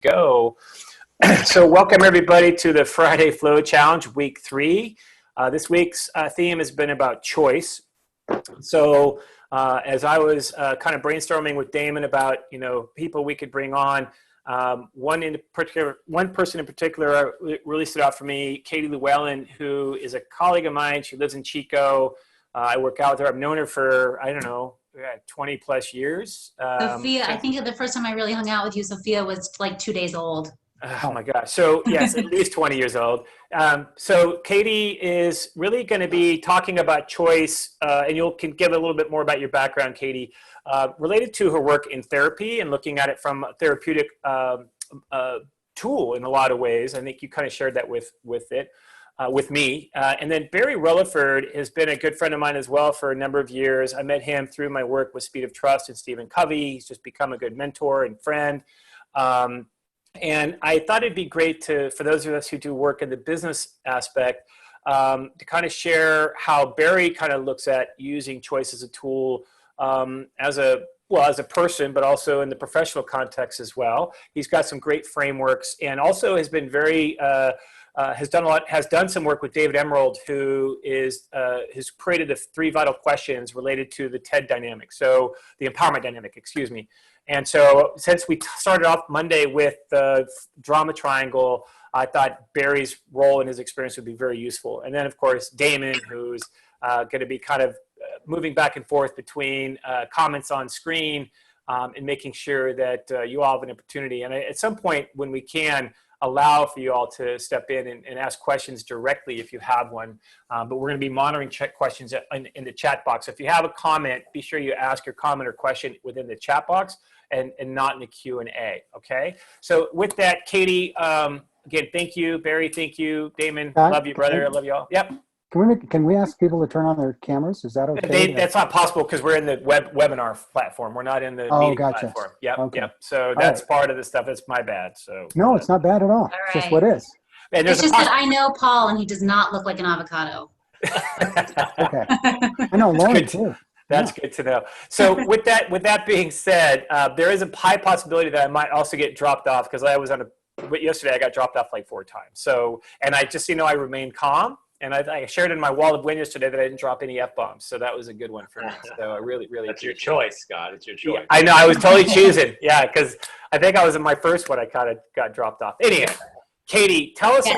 Go. So welcome everybody to the Friday Flow Challenge, week 3. This week's theme has been about choice. So as I was kind of brainstorming with Damon about, people we could bring on, one person in particular really stood out for me, Katie Llewellyn, who is a colleague of mine. She lives in Chico. I work out with her. I've known her for, 20 plus years. Sophia, I think the first time I really hung out with you, Sophia was like 2 days old. Oh my gosh. So yes, at least 20 years old. So Katie is really going to be talking about choice, and you can give a little bit more about your background, Katie, related to her work in therapy and looking at it from a therapeutic tool in a lot of ways. I think you kind of shared that with me. And then Barry Rutherford has been a good friend of mine as well for a number of years. I met him through my work with Speed of Trust and Stephen Covey. He's just become a good mentor and friend. And I thought it'd be great for those of us who do work in the business aspect, to kind of share how Barry kind of looks at using choice as a tool, as a person, but also in the professional context as well. He's got some great frameworks, and also has been has done some work with David Emerald, who has created the 3 vital questions related to the TED dynamic. So the empowerment dynamic, excuse me. And so since we started off Monday with the drama triangle, I thought Barry's role and his experience would be very useful. And then of course, Damon, who's going to be kind of moving back and forth between comments on screen, and making sure that you all have an opportunity. And at some point when we can, allow for you all to step in and ask questions directly if you have one. But we're going to be monitoring questions in the chat box. So if you have a comment, be sure you ask your comment or question within the chat box and not in the Q&A, okay? So with that, Katie, again, thank you. Barry, thank you. Damon, love you, brother. I love you all. Yep. Can we ask people to turn on their cameras? Is that okay? That's not possible because we're in the webinar platform. We're not in the meeting platform. Yep, okay. Yep. So that's part of the stuff. It's my bad. So no, it's not bad at all. It's just what is. And it's just that I know Paul, and he does not look like an avocado. Okay. I know Lauren too. That's good to know. So with that being said, there is a high possibility that I might also get dropped off because I was yesterday I got dropped off like 4 times. So, and I just, I remained calm. And I shared in my wall of win yesterday that I didn't drop any F-bombs. So that was a good one for me. So I really That's your choice, Scott. It's your choice. Yeah, I know. I was totally choosing. Yeah, because I think I was in my first one. I kind of got dropped off. Anyway, Katie, tell us a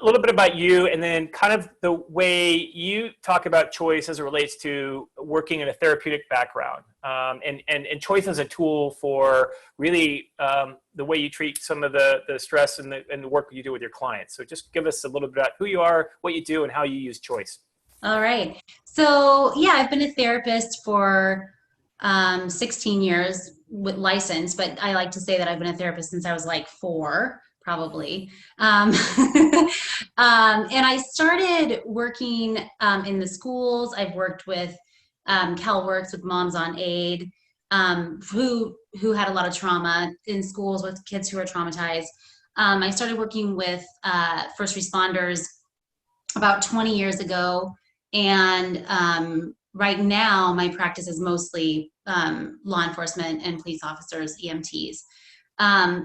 little bit about you, and then kind of the way you talk about choice as it relates to working in a therapeutic background, and choice as a tool for really the way you treat some of the stress and the work you do with your clients. So just give us a little bit about who you are, what you do, and how you use choice. All right. So yeah, I've been a therapist for 16 years with license, but I like to say that I've been a therapist since I was like 4. Probably. And I started working in the schools. I've worked with CalWORKs, with Moms on Aid, who had a lot of trauma in schools with kids who are traumatized. I started working with first responders about 20 years ago. And right now, my practice is mostly law enforcement and police officers, EMTs.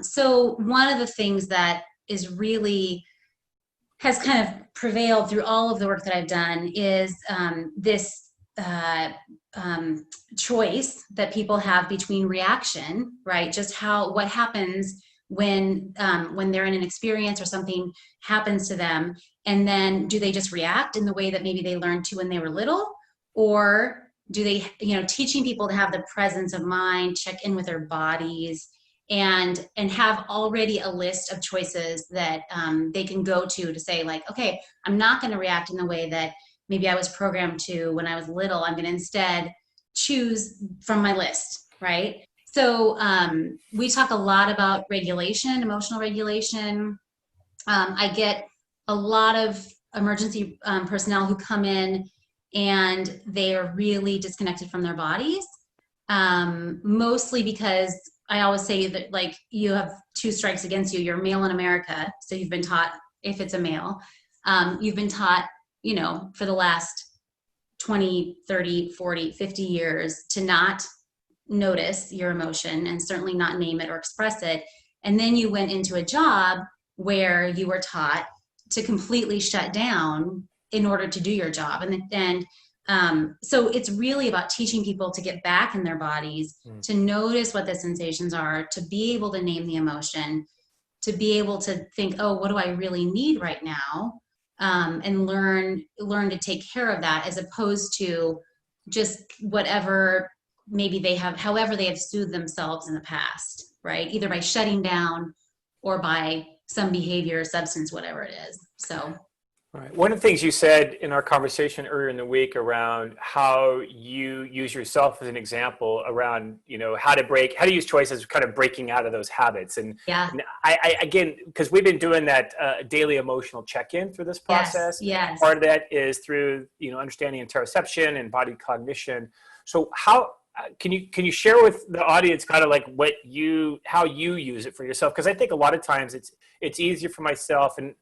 So one of the things that has kind of prevailed through all of the work that I've done is this choice that people have between reaction, right? Just what happens when they're in an experience or something happens to them, and then do they just react in the way that maybe they learned to when they were little, or do they, teaching people to have the presence of mind, check in with their bodies, and have already a list of choices that they can go to say like, okay, I'm not going to react in the way that maybe I was programmed to when I was little. I'm going to instead choose from my list, right? So we talk a lot about regulation, emotional regulation. I get a lot of emergency personnel who come in and they are really disconnected from their bodies, mostly because I always say that, like, you have 2 strikes against you. You're male in America, so you've been taught, if it's a male, you've been taught, for the last 20, 30, 40, 50 years to not notice your emotion and certainly not name it or express it. And then you went into a job where you were taught to completely shut down in order to do your job. So it's really about teaching people to get back in their bodies, to notice what the sensations are, to be able to name the emotion, to be able to think, oh, what do I really need right now? And learn to take care of that, as opposed to just whatever maybe they have, however they have soothed themselves in the past, right? Either by shutting down or by some behavior, substance, whatever it is. So. Right. One of the things you said in our conversation earlier in the week around how you use yourself as an example around, how to use choice as kind of breaking out of those habits. And, yeah. and I again, because we've been doing that daily emotional check-in through this process. Yes. Part of that is through, understanding interoception and body cognition. So how, can you share with the audience kind of like how you use it for yourself? Because I think a lot of times it's easier for myself, and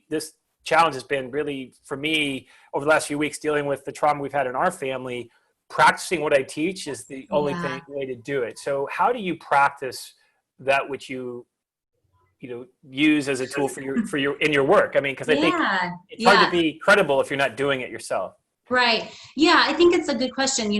this challenge has been really for me over the last few weeks, dealing with the trauma we've had in our family. Practicing what I teach is the only way to do it. So how do you practice that which you use as a tool for your in your work? I mean, because I think it's hard to be credible if you're not doing it yourself. Right. Yeah, I think it's a good question. We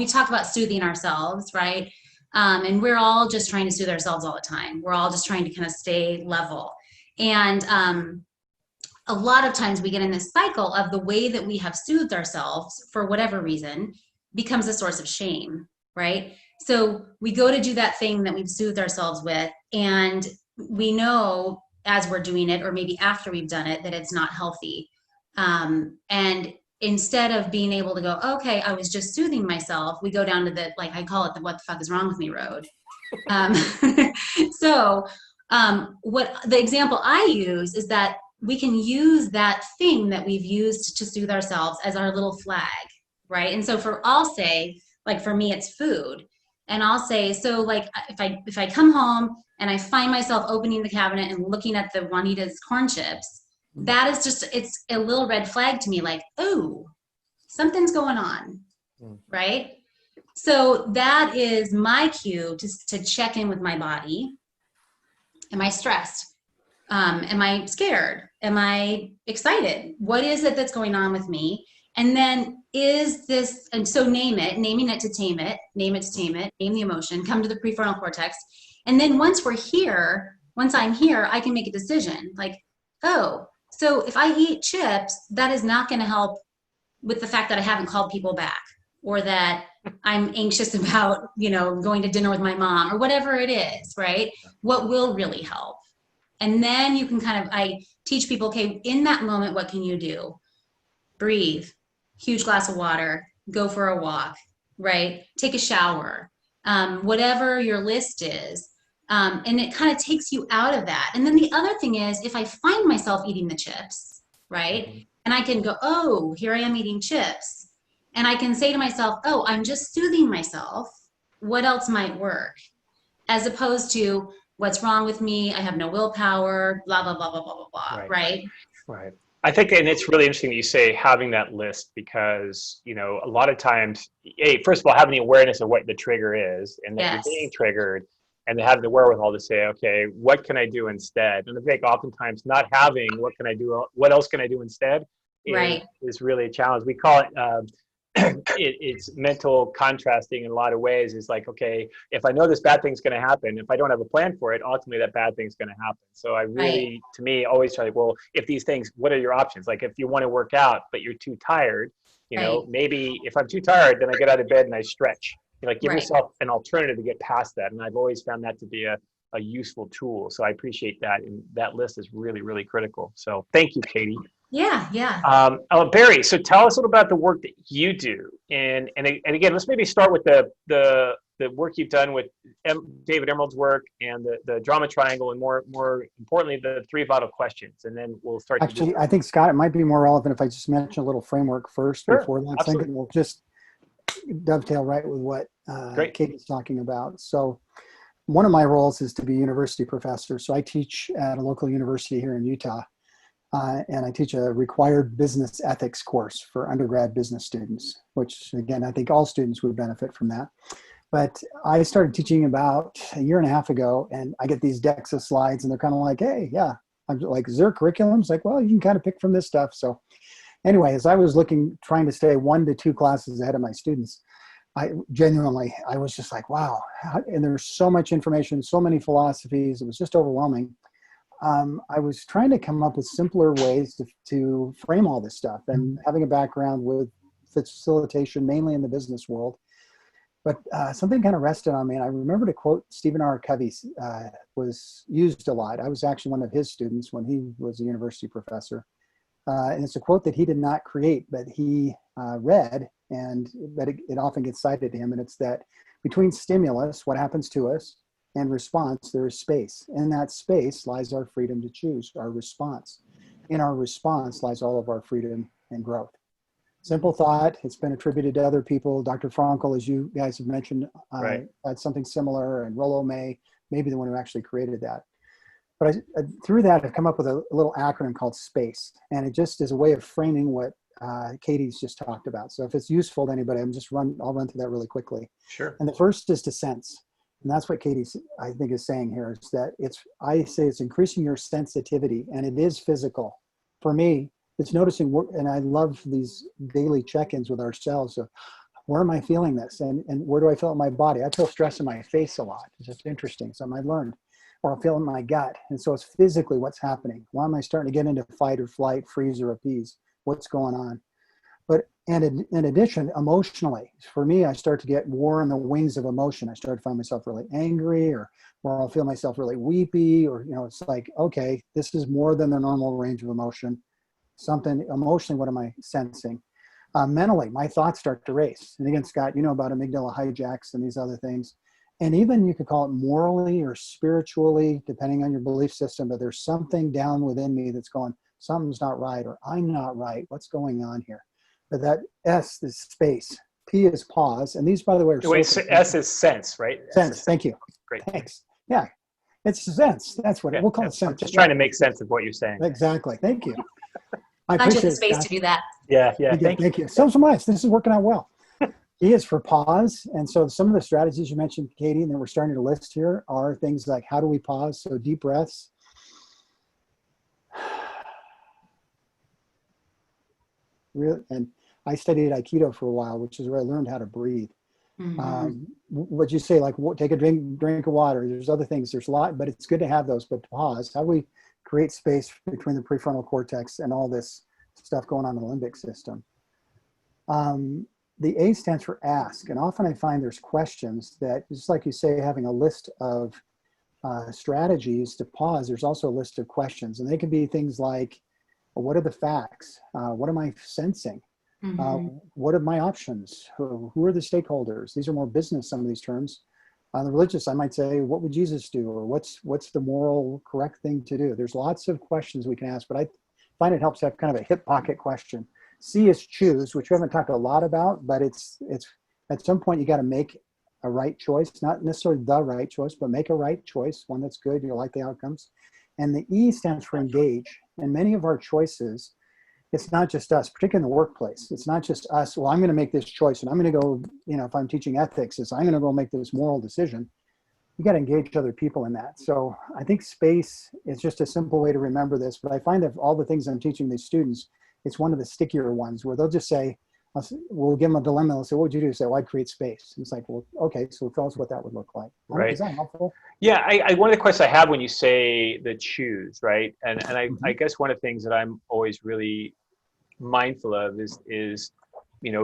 talk about soothing ourselves, right? And we're all just trying to soothe ourselves all the time. We're all just trying to kind of stay level. And a lot of times we get in this cycle of the way that we have soothed ourselves for whatever reason becomes a source of shame, right? So we go to do that thing that we've soothed ourselves with, and we know as we're doing it, or maybe after we've done it, that it's not healthy. And instead of being able to go, okay, I was just soothing myself, we go down to I call it the what the fuck is wrong with me road. What the example I use is that we can use that thing that we've used to soothe ourselves as our little flag, right? And so I'll say, for me, it's food. And I'll say, so if I come home and I find myself opening the cabinet and looking at the Juanita's corn chips, that is it's a little red flag to me, oh, something's going on, right? So that is my cue to check in with my body. Am I stressed? Am I scared? Am I excited? What is it that's going on with me? And then naming it to tame it, name the emotion, come to the prefrontal cortex. And then once I'm here, I can make a decision so if I eat chips, that is not going to help with the fact that I haven't called people back, or that I'm anxious about, going to dinner with my mom, or whatever it is, right? What will really help? And then you can I teach people, okay, in that moment, what can you do? Breathe, huge glass of water, go for a walk, right? Take a shower, whatever your list is. And it kind of takes you out of that. And then the other thing is, if I find myself eating the chips, right? And I can go, oh, here I am eating chips. And I can say to myself, oh, I'm just soothing myself. What else might work? As opposed to, what's wrong with me? I have no willpower, blah, blah, blah, blah, blah, blah, blah, right? Right. I think, and it's really interesting that you say having that list, because, a lot of times, first of all, having the awareness of what the trigger is, and that you're being triggered, and having the wherewithal to say, okay, what can I do instead? And I think oftentimes not having what else can I do instead is really a challenge. We call it, it's mental contrasting in a lot of ways. Is okay, if I know this bad thing's going to happen, if I don't have a plan for it, ultimately that bad thing's going to happen. So I really, to me, always try if these things, what are your options? If you want to work out, but you're too tired, maybe if I'm too tired, then I get out of bed and I stretch. Give yourself an alternative to get past that. And I've always found that to be a useful tool. So I appreciate that. And that list is really, really critical. So thank you, Katie. Yeah. Barry, so tell us a little about the work that you do. And again, let's maybe start with the work you've done with David Emerald's work and the drama triangle, and more importantly, the 3 vital questions. And then we'll start. Actually, I think, Scott, it might be more relevant if I just mention a little framework first before that. Absolutely. Second, we'll just dovetail right with what Katie's talking about. So one of my roles is to be university professor. So I teach at a local university here in Utah. And I teach a required business ethics course for undergrad business students, which again, I think all students would benefit from that. But I started teaching about a year and a half ago, and I get these decks of slides, and they're kind of like, hey, yeah. I'm like, is there a curriculum? It's like, well, you can kind of pick from this stuff. So anyway, as I was trying to stay 1 to 2 classes ahead of my students, I was just like, wow. And there's so much information, so many philosophies. It was just overwhelming. I was trying to come up with simpler ways to frame all this stuff, and having a background with facilitation, mainly in the business world. But something kind of rested on me, and I remember to quote Stephen R. Covey was used a lot. I was actually one of his students when he was a university professor. And it's a quote that he did not create, but he read, but it often gets cited to him. And it's that between stimulus, what happens to us, and response, there is space. In that space lies our freedom to choose, our response. In our response lies all of our freedom and growth. Simple thought. It's been attributed to other people. Dr. Frankl, as you guys have mentioned, Right. had something similar, and Rollo May, maybe the one who actually created that. But through that, I've come up with a little acronym called SPACE, and it just is a way of framing what Katie's just talked about. So if it's useful to anybody, I'll run through that really quickly. Sure. And the first is to sense. And that's what Katie, I think, is saying here, is that I say it's increasing your sensitivity, and it is physical. For me, it's noticing, and I love these daily check-ins with ourselves of where am I feeling this, and where do I feel it in my body? I feel stress in my face a lot. It's just interesting, something I learned. Or I'll feel it in my gut. And so it's physically what's happening. Why am I starting to get into fight or flight, freeze or appease? What's going on? And in addition, emotionally, for me, I start to get war on the wings of emotion. I start to find myself really angry, or I'll feel myself really weepy, or, it's like, okay, this is more than the normal range of emotion. Something emotionally, what am I sensing? Mentally, my thoughts start to race. And again, Scott, you know about amygdala hijacks and these other things. And even you could call it morally or spiritually, depending on your belief system, but there's something down within me that's going, something's not right, or I'm not right. What's going on here? But that S is space. P is pause. And these, by the way, are S is sense, right? Sense. Thank you. Great. Thanks. Yeah. It's sense. That's what we'll call it sense. I'm just trying to make sense of what you're saying. Exactly. Thank you. I Glad you appreciate have the it, space Scott. to do that. Yeah. Thank you. So am I. This is working out well. E is for pause. And so some of the strategies you mentioned, Katie, and that we're starting to list here are things like, how do we pause? So deep breaths. And I studied Aikido for a while, which is where I learned how to breathe. Mm-hmm. What you say, like take a drink of water. There's other things. There's a lot, but it's good to have those. But pause. How do we create space between the prefrontal cortex and all this stuff going on in the limbic system? The A stands for ask. And often I find there's questions that, just like you say, having a list of strategies to pause, there's also a list of questions. And they can be things like, well, what are the facts? What am I sensing? Mm-hmm. What are my options? Who are the stakeholders? These are more business, some of these terms. On the religious, I might say, what would Jesus do? Or what's the moral correct thing to do? There's lots of questions we can ask, but I find it helps to have kind of a hip pocket question. C is choose, which we haven't talked a lot about, but it's at some point you got to make a right choice, not necessarily the right choice, but make a right choice, one that's good, you'll like the outcomes. And the E stands for engage. And many of our choices, it's not just us, particularly in the workplace. It's not just us, well, I'm going to make this choice and I'm going to go, if I'm teaching ethics, I'm going to go make this moral decision. You got to engage other people in that. So I think space is just a simple way to remember this, but I find that all the things I'm teaching these students, it's one of the stickier ones where they'll just say, we'll give them a dilemma. They'll say, what would you do? Say, well, I'd create space. And it's like, well, okay, so tell us what that would look like. Right. Is that helpful? Yeah, one of the questions I have when you say the choose, right? And I guess one of the things that I'm always really mindful of is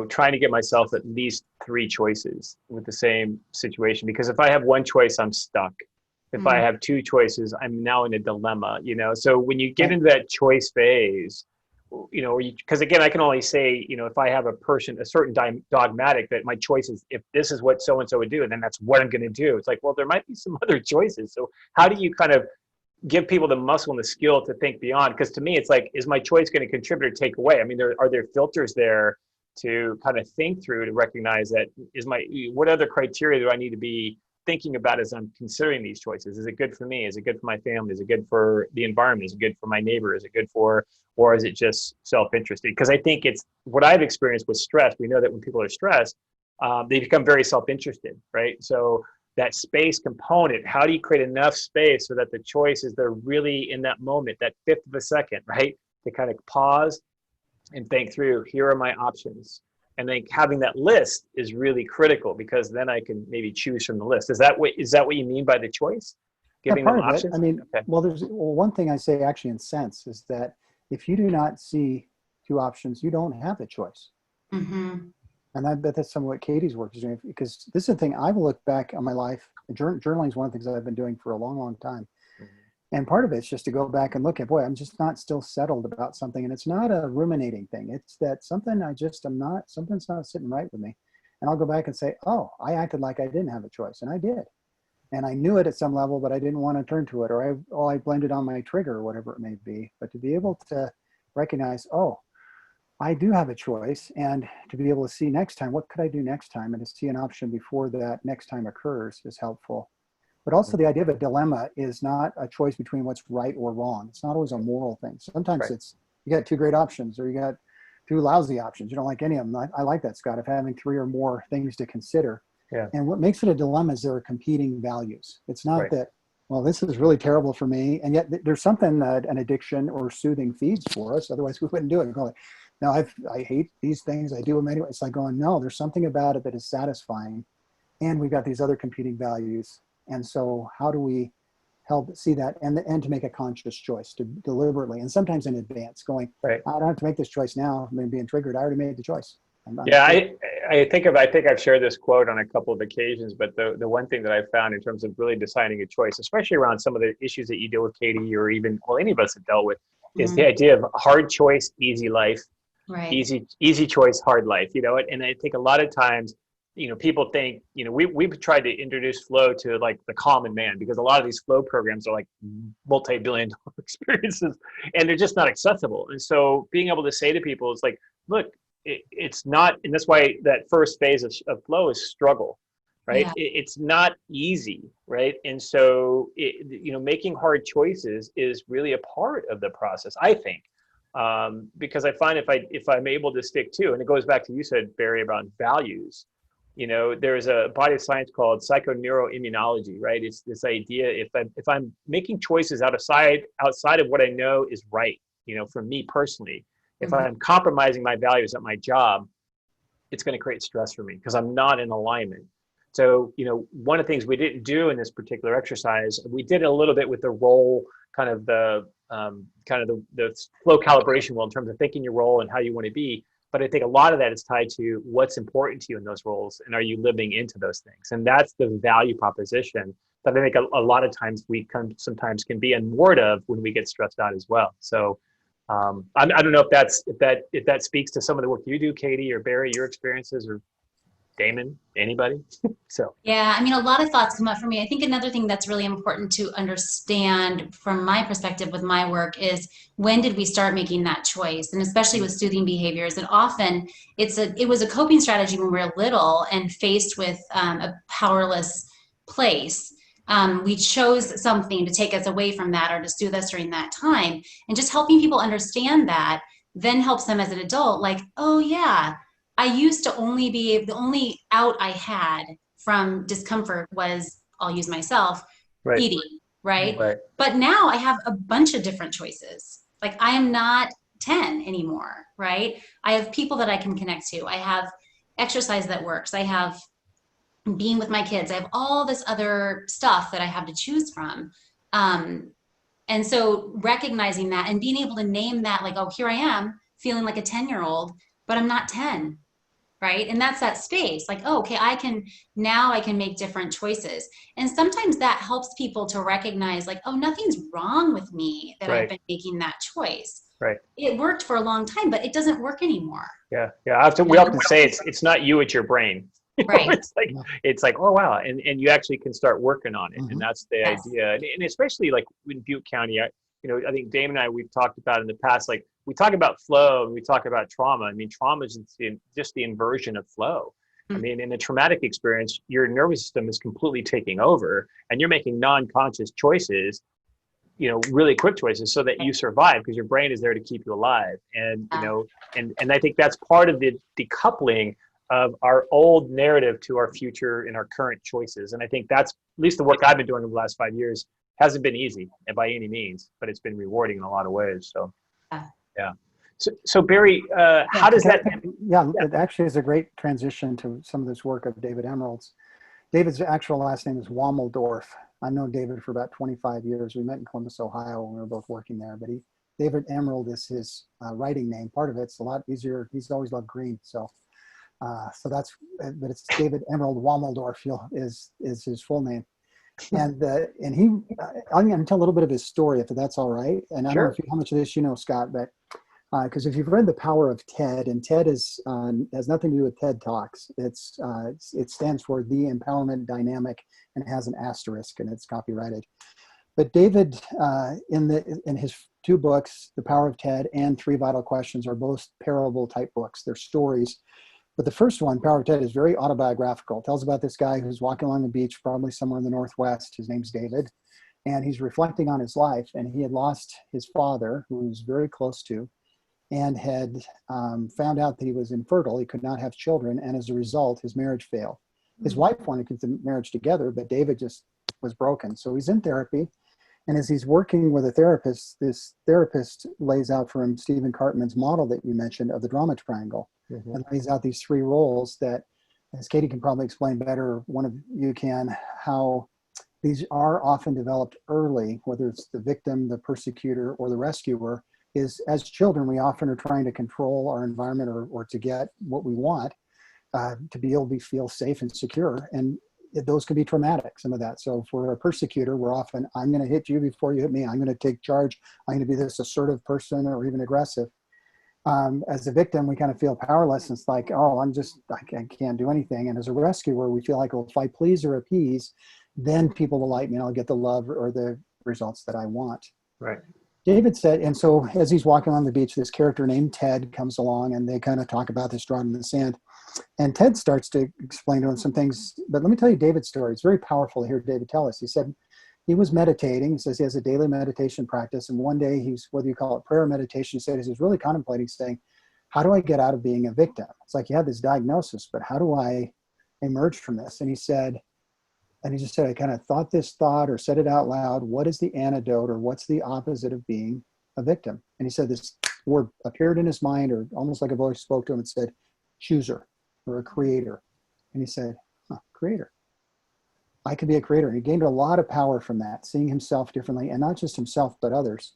trying to get myself at least 3 choices with the same situation. Because if I have one choice, I'm stuck. If I have 2 choices, I'm now in a dilemma, So when you get into that choice phase, because again, I can only say, if I have a certain dogmatic that my choice is, if this is what so-and-so would do, and then that's what I'm going to do. It's like, well, there might be some other choices. So how do you kind of give people the muscle and the skill to think beyond? Because to me, it's like, is my choice going to contribute or take away? I mean, are there filters there to kind of think through to recognize that what other criteria do I need to be thinking about as I'm considering these choices? Is it good for me? Is it good for my family? Is it good for the environment? Is it good for my neighbor? Is it good for, or is it just self-interested? Because I think it's what I've experienced with stress. We know that when people are stressed, they become very self-interested, right? So that space component, how do you create enough space so that the choices, they're really in that moment, that fifth of a second, right? To kind of pause and think through, here are my options. And then having that list is really critical, because then I can maybe choose from the list. Is that what you mean by the choice? Giving part them of it. options? I mean, Okay. well, one thing I say actually in sense is that if you do not see two options, you don't have a choice. Mm-hmm. And I bet that's some of what Katie's work is doing, because this is the thing. I've looked back on my life. Journaling is one of the things that I've been doing for a long, long time. And part of it's just to go back and look at, boy, I'm just not still settled about something. And it's not a ruminating thing. It's that something's not sitting right with me. And I'll go back and say, oh, I acted like I didn't have a choice. And I did. And I knew it at some level, but I didn't want to turn to it, or I blamed it on my trigger or whatever it may be. But to be able to recognize, oh, I do have a choice, and to be able to see next time, what could I do next time? And to see an option before that next time occurs is helpful. But also the idea of a dilemma is not a choice between what's right or wrong. It's not always a moral thing. Sometimes Right. It's, you got two great options, or you got two lousy options. You don't like any of them. I like that, Scott, of having three or more things to consider. Yeah. And what makes it a dilemma is there are competing values. It's not Right. that, well, this is really terrible for me, and yet there's something that an addiction or soothing feeds for us. Otherwise, we wouldn't do it. Go like, no, I hate these things. I do them anyway. It's like going, no, there's something about it that is satisfying, and we've got these other competing values. And so, how do we help see that, and to make a conscious choice, to deliberately, and sometimes in advance, going, Right. I don't have to make this choice now. I'm being triggered. I already made the choice. Yeah, I think I've shared this quote on a couple of occasions, but the one thing that I've found in terms of really deciding a choice, especially around some of the issues that you deal with, Katie, or even, well, any of us have dealt with, is the idea of hard choice, easy life, Right. easy choice, hard life, and I think a lot of times, people think, we've tried to introduce flow to like the common man, because a lot of these flow programs are like multi-billion-dollar experiences, and they're just not accessible. And so being able to say to people, it's like, look, it's not, and that's why that first phase of flow is struggle, right? Yeah. It's not easy, right? And so, making hard choices is really a part of the process, I think, because I find if I'm able to stick to, and it goes back to, you said, Barry, about values. There's a body of science called psychoneuroimmunology, right? It's this idea, if I'm making choices outside of what I know is right, for me personally, if I'm compromising my values at my job, it's going to create stress for me because I'm not in alignment. So, one of the things we didn't do in this particular exercise, we did a little bit with the role, kind of the flow calibration wheel, in terms of thinking your role and how you want to be. But I think a lot of that is tied to what's important to you in those roles, and are you living into those things? And that's the value proposition that I think a lot of times sometimes can be unmoored of when we get stressed out as well. So I don't know if that speaks to some of the work you do, Katie or Barry, your experiences, or Damon, anybody. So Yeah, I mean, a lot of thoughts come up for me. I think another thing that's really important to understand from my perspective with my work is, when did we start making that choice? And especially with soothing behaviors, and often it was a coping strategy when we were little and faced with a powerless place. We chose something to take us away from that, or to soothe us during that time. And just helping people understand that then helps them as an adult, like, oh yeah, I used to the only out I had from discomfort was, I'll use myself, right, eating, right? right, But now I have a bunch of different choices. Like, I am not 10 anymore, right? I have people that I can connect to. I have exercise that works. I have being with my kids. I have all this other stuff that I have to choose from. And so recognizing that and being able to name that, like, oh, here I am feeling like a 10-year-old, but I'm not 10. Right. And that's that space, like, oh, okay, I can make different choices. And sometimes that helps people to recognize, like, oh, nothing's wrong with me that I've been making that choice. right. It worked for a long time, but it doesn't work anymore. Yeah. We often say it's not you, it's your brain. Right. It's like, oh wow, and you actually can start working on it, and that's the Yes. idea. And especially like in Butte County, I think Damon and I, we've talked about in the past, like, we talk about flow and we talk about trauma. I mean, trauma is just the inversion of flow. I mean, in a traumatic experience, your nervous system is completely taking over and you're making non-conscious choices, really quick choices so that you survive because your brain is there to keep you alive. And, and I think that's part of the decoupling of our old narrative to our future and our current choices. And I think that's, at least the work I've been doing over the last 5 years, hasn't been easy and by any means, but it's been rewarding in a lot of ways. So, yeah. So Barry, how does that? Yeah, it actually is a great transition to some of this work of David Emerald's. David's actual last name is Wommeldorf. I've known David for about 25 years. We met in Columbus, Ohio when we were both working there, but David Emerald is his writing name. Part of it's a lot easier. He's always loved green. So that's, but it's David Emerald Wommeldorf is his full name. And I'm going to tell a little bit of his story if that's all right. And I don't know how much of this you know, Scott, but because if you've read The Power of TED, and TED has nothing to do with TED Talks. It stands for The Empowerment Dynamic and has an asterisk and it's copyrighted. But David, in his two books, The Power of TED and Three Vital Questions, are both parable type books. They're stories. But the first one, Power of TED, is very autobiographical. It tells about this guy who's walking along the beach, probably somewhere in the Northwest. His name's David. And he's reflecting on his life. And he had lost his father, who he was very close to, and had found out that he was infertile. He could not have children. And as a result, his marriage failed. His wife wanted to keep the marriage together, but David just was broken. So he's in therapy. And as he's working with a therapist, this therapist lays out for him Stephen Cartman's model that you mentioned of the drama triangle, and lays out these three roles that, as Katie can probably explain better, one of you can, how these are often developed early, whether it's the victim, the persecutor, or the rescuer. Is as children, we often are trying to control our environment or to get what we want, to be able to feel safe and secure. And those can be traumatic, some of that. So for a persecutor, we're often, I'm going to hit you before you hit me. I'm going to take charge. I'm going to be this assertive person or even aggressive. As a victim, we kind of feel powerless. It's like, oh, I can't do anything. And as a rescuer, we feel like, well, if I please or appease, then people will like me and I'll get the love or the results that I want. Right. David said, and so as he's walking on the beach, this character named Ted comes along and they kind of talk about this drawn in the sand. And Ted starts to explain to him some things. But let me tell you David's story. It's very powerful to hear David tell us. He said he was meditating. He says he has a daily meditation practice. And one day he's, whether you call it prayer or meditation, he said he was really contemplating saying, how do I get out of being a victim? It's like you had this diagnosis, but how do I emerge from this? And he said, and he just said, I kind of thought this thought or said it out loud. What is the antidote or what's the opposite of being a victim? And he said this word appeared in his mind, or almost like a voice spoke to him and said, chooser or a creator. And he said, creator. I could be a creator. And he gained a lot of power from that, seeing himself differently, and not just himself, but others.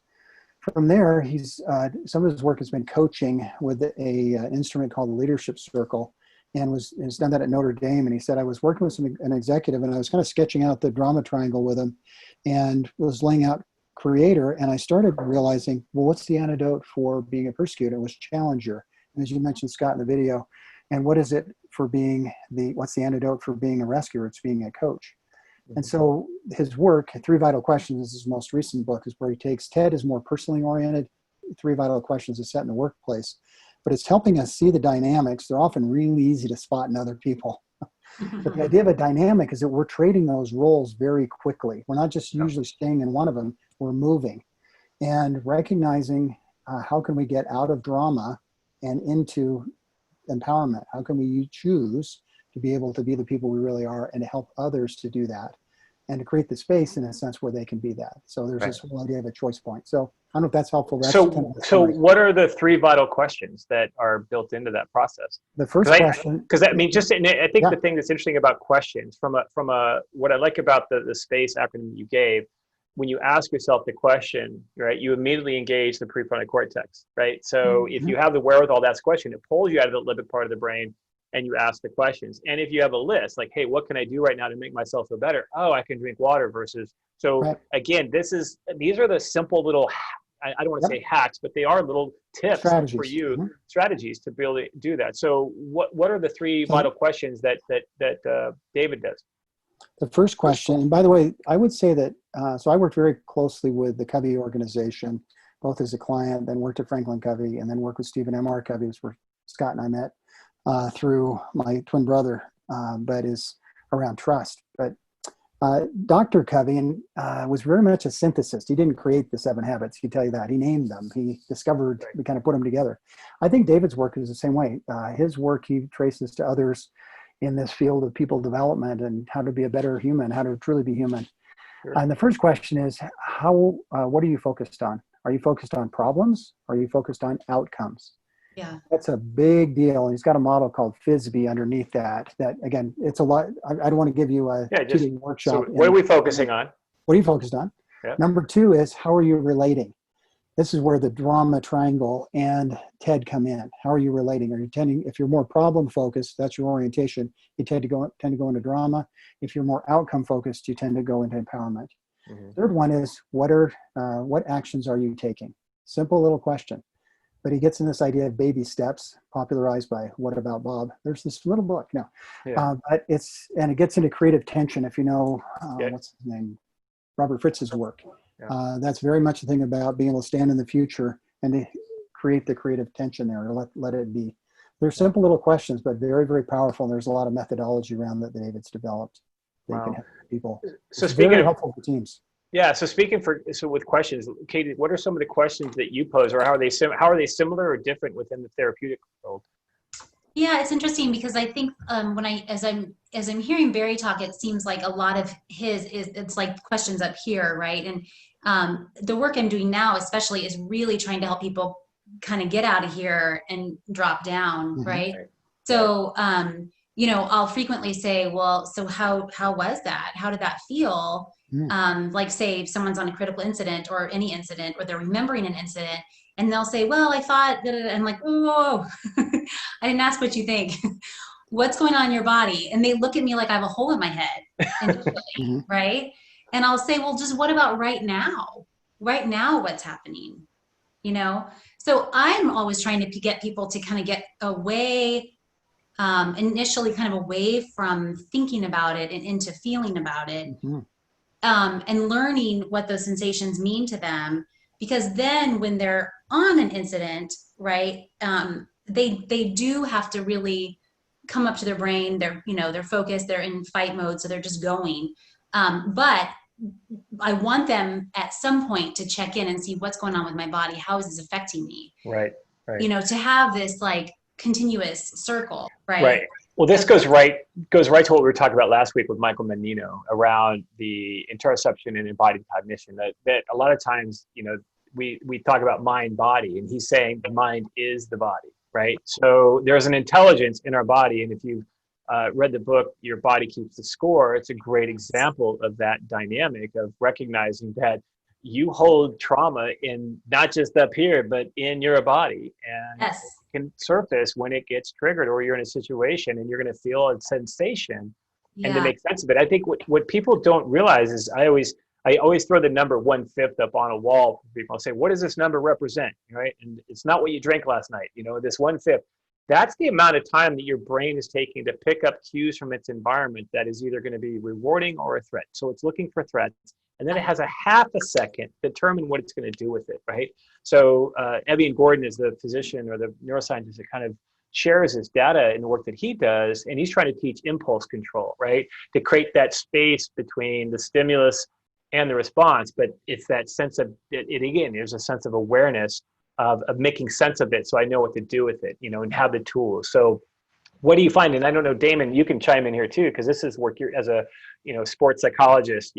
From there, he's some of his work has been coaching with an instrument called the Leadership Circle, and has done that at Notre Dame. And he said, I was working with an executive and I was kind of sketching out the drama triangle with him and was laying out creator. And I started realizing, well, what's the antidote for being a persecutor? It was challenger. And as you mentioned, Scott, in the video, and what is it for being what's the antidote for being a rescuer? It's being a coach. And so his work, Three Vital Questions, is his most recent book, is where he takes TED is more personally oriented. Three Vital Questions is set in the workplace. But it's helping us see the dynamics. They're often really easy to spot in other people. But the idea of a dynamic is that we're trading those roles very quickly. We're not just usually staying in one of them, we're moving. And recognizing how can we get out of drama and into empowerment? How can we choose to be able to be the people we really are and to help others to do that? And to create the space in a sense where they can be that. So there's this whole idea of a choice point. So I don't know if that's helpful. That's so kind of what are the three vital questions that are built into that process? The first question, because I mean, I think the thing that's interesting about questions from what I like about the SPACE acronym you gave, when you ask yourself the question, right, you immediately engage the prefrontal cortex, right? So if you have the wherewithal to ask a question, it pulls you out of the limbic part of the brain and you ask the questions. And if you have a list, like, hey, what can I do right now to make myself feel better? Oh, I can drink water versus. So again, these are the simple little, I don't want to say hacks, but they are little tips for you, strategies to be able to do that. So what are the three vital questions that David does? The first question, and by the way, I would say that, so I worked very closely with the Covey organization, both as a client, then worked at Franklin Covey, and then worked with Stephen M.R. Covey, where Scott and I met through my twin brother, but is around trust. But Dr. Covey was very much a synthesist. He didn't create the 7 habits. He can tell you that. He named them. He discovered, we kind of put them together. I think David's work is the same way. His work he traces to others in this field of people development and how to be a better human, how to truly be human. Sure. And the first question is, what are you focused on? Are you focused on problems? Are you focused on outcomes? Yeah. That's a big deal. And he's got a model called FISBE underneath that. That again, it's a lot. I don't want to give you a 2-day workshop. So what are we focusing on? What are you focused on? Yeah. Number 2 is, how are you relating? This is where the drama triangle and TED come in. How are you relating? Are you tending, if you're more problem focused, that's your orientation, you tend to go into drama. If you're more outcome focused, you tend to go into empowerment. Mm-hmm. Third one is, what actions are you taking? Simple little question. But he gets in this idea of baby steps, popularized by What About Bob? There's this little book. No, but it gets into creative tension. If you know, what's his name? Robert Fritz's work. Yeah. That's very much the thing about being able to stand in the future and to create the creative tension there, or let it be. They're simple little questions, but very, very powerful. And there's a lot of methodology around that David's developed. They can help people. So it's speaking very of helpful for teams. Yeah. So with questions, Katie, what are some of the questions that you pose, or how are they similar or different within the therapeutic world? Yeah, it's interesting because I think as I'm hearing Barry talk, it seems like a lot of it's like questions up here, right? And the work I'm doing now, especially, is really trying to help people kind of get out of here and drop down, right? So I'll frequently say, well, so how was that? How did that feel? Like, say if someone's on a critical incident or any incident, or they're remembering an incident, and they'll say, well, I thought that, I'm like, whoa, I didn't ask what you think. What's going on in your body? And they look at me like I have a hole in my head, initially, right? And I'll say, well, just what about right now? Right now, what's happening? So I'm always trying to get people to kind of get away, initially kind of away from thinking about it and into feeling about it, and learning what those sensations mean to them. Because then when they're on an incident, right, they do have to really come up to their brain. They're focused, they're in fight mode, so they're just going. But I want them at some point to check in and see what's going on with my body. How is this affecting me? Right. To have this like continuous circle, right? Right. Well, this goes right to what we were talking about last week with Michael Menino around the interoception and embodied cognition. That a lot of times, we talk about mind body, and he's saying the mind is the body, right? So there's an intelligence in our body, and if you've read the book Your Body Keeps the Score, it's a great example of that dynamic of recognizing that you hold trauma in not just up here, but in your body, and Yes. it can surface when it gets triggered, or you're in a situation and you're going to feel a sensation. And to make sense of it, I think what people don't realize is I always throw the number 1/5 up on a wall for people. I'll say, what does this number represent? Right? And it's not what you drank last night. This 1/5. That's the amount of time that your brain is taking to pick up cues from its environment that is either going to be rewarding or a threat. So it's looking for threats. And then it has a half a second to determine what it's going to do with it, right? So Evian Gordon is the physician or the neuroscientist that kind of shares his data in the work that he does, and he's trying to teach impulse control, right? To create that space between the stimulus and the response, but it's that sense of it again, there's a sense of awareness of making sense of it, so I know what to do with it, and have the tools. So what do you find? And I don't know, Damon, you can chime in here too, because this is work you're as a sports psychologist,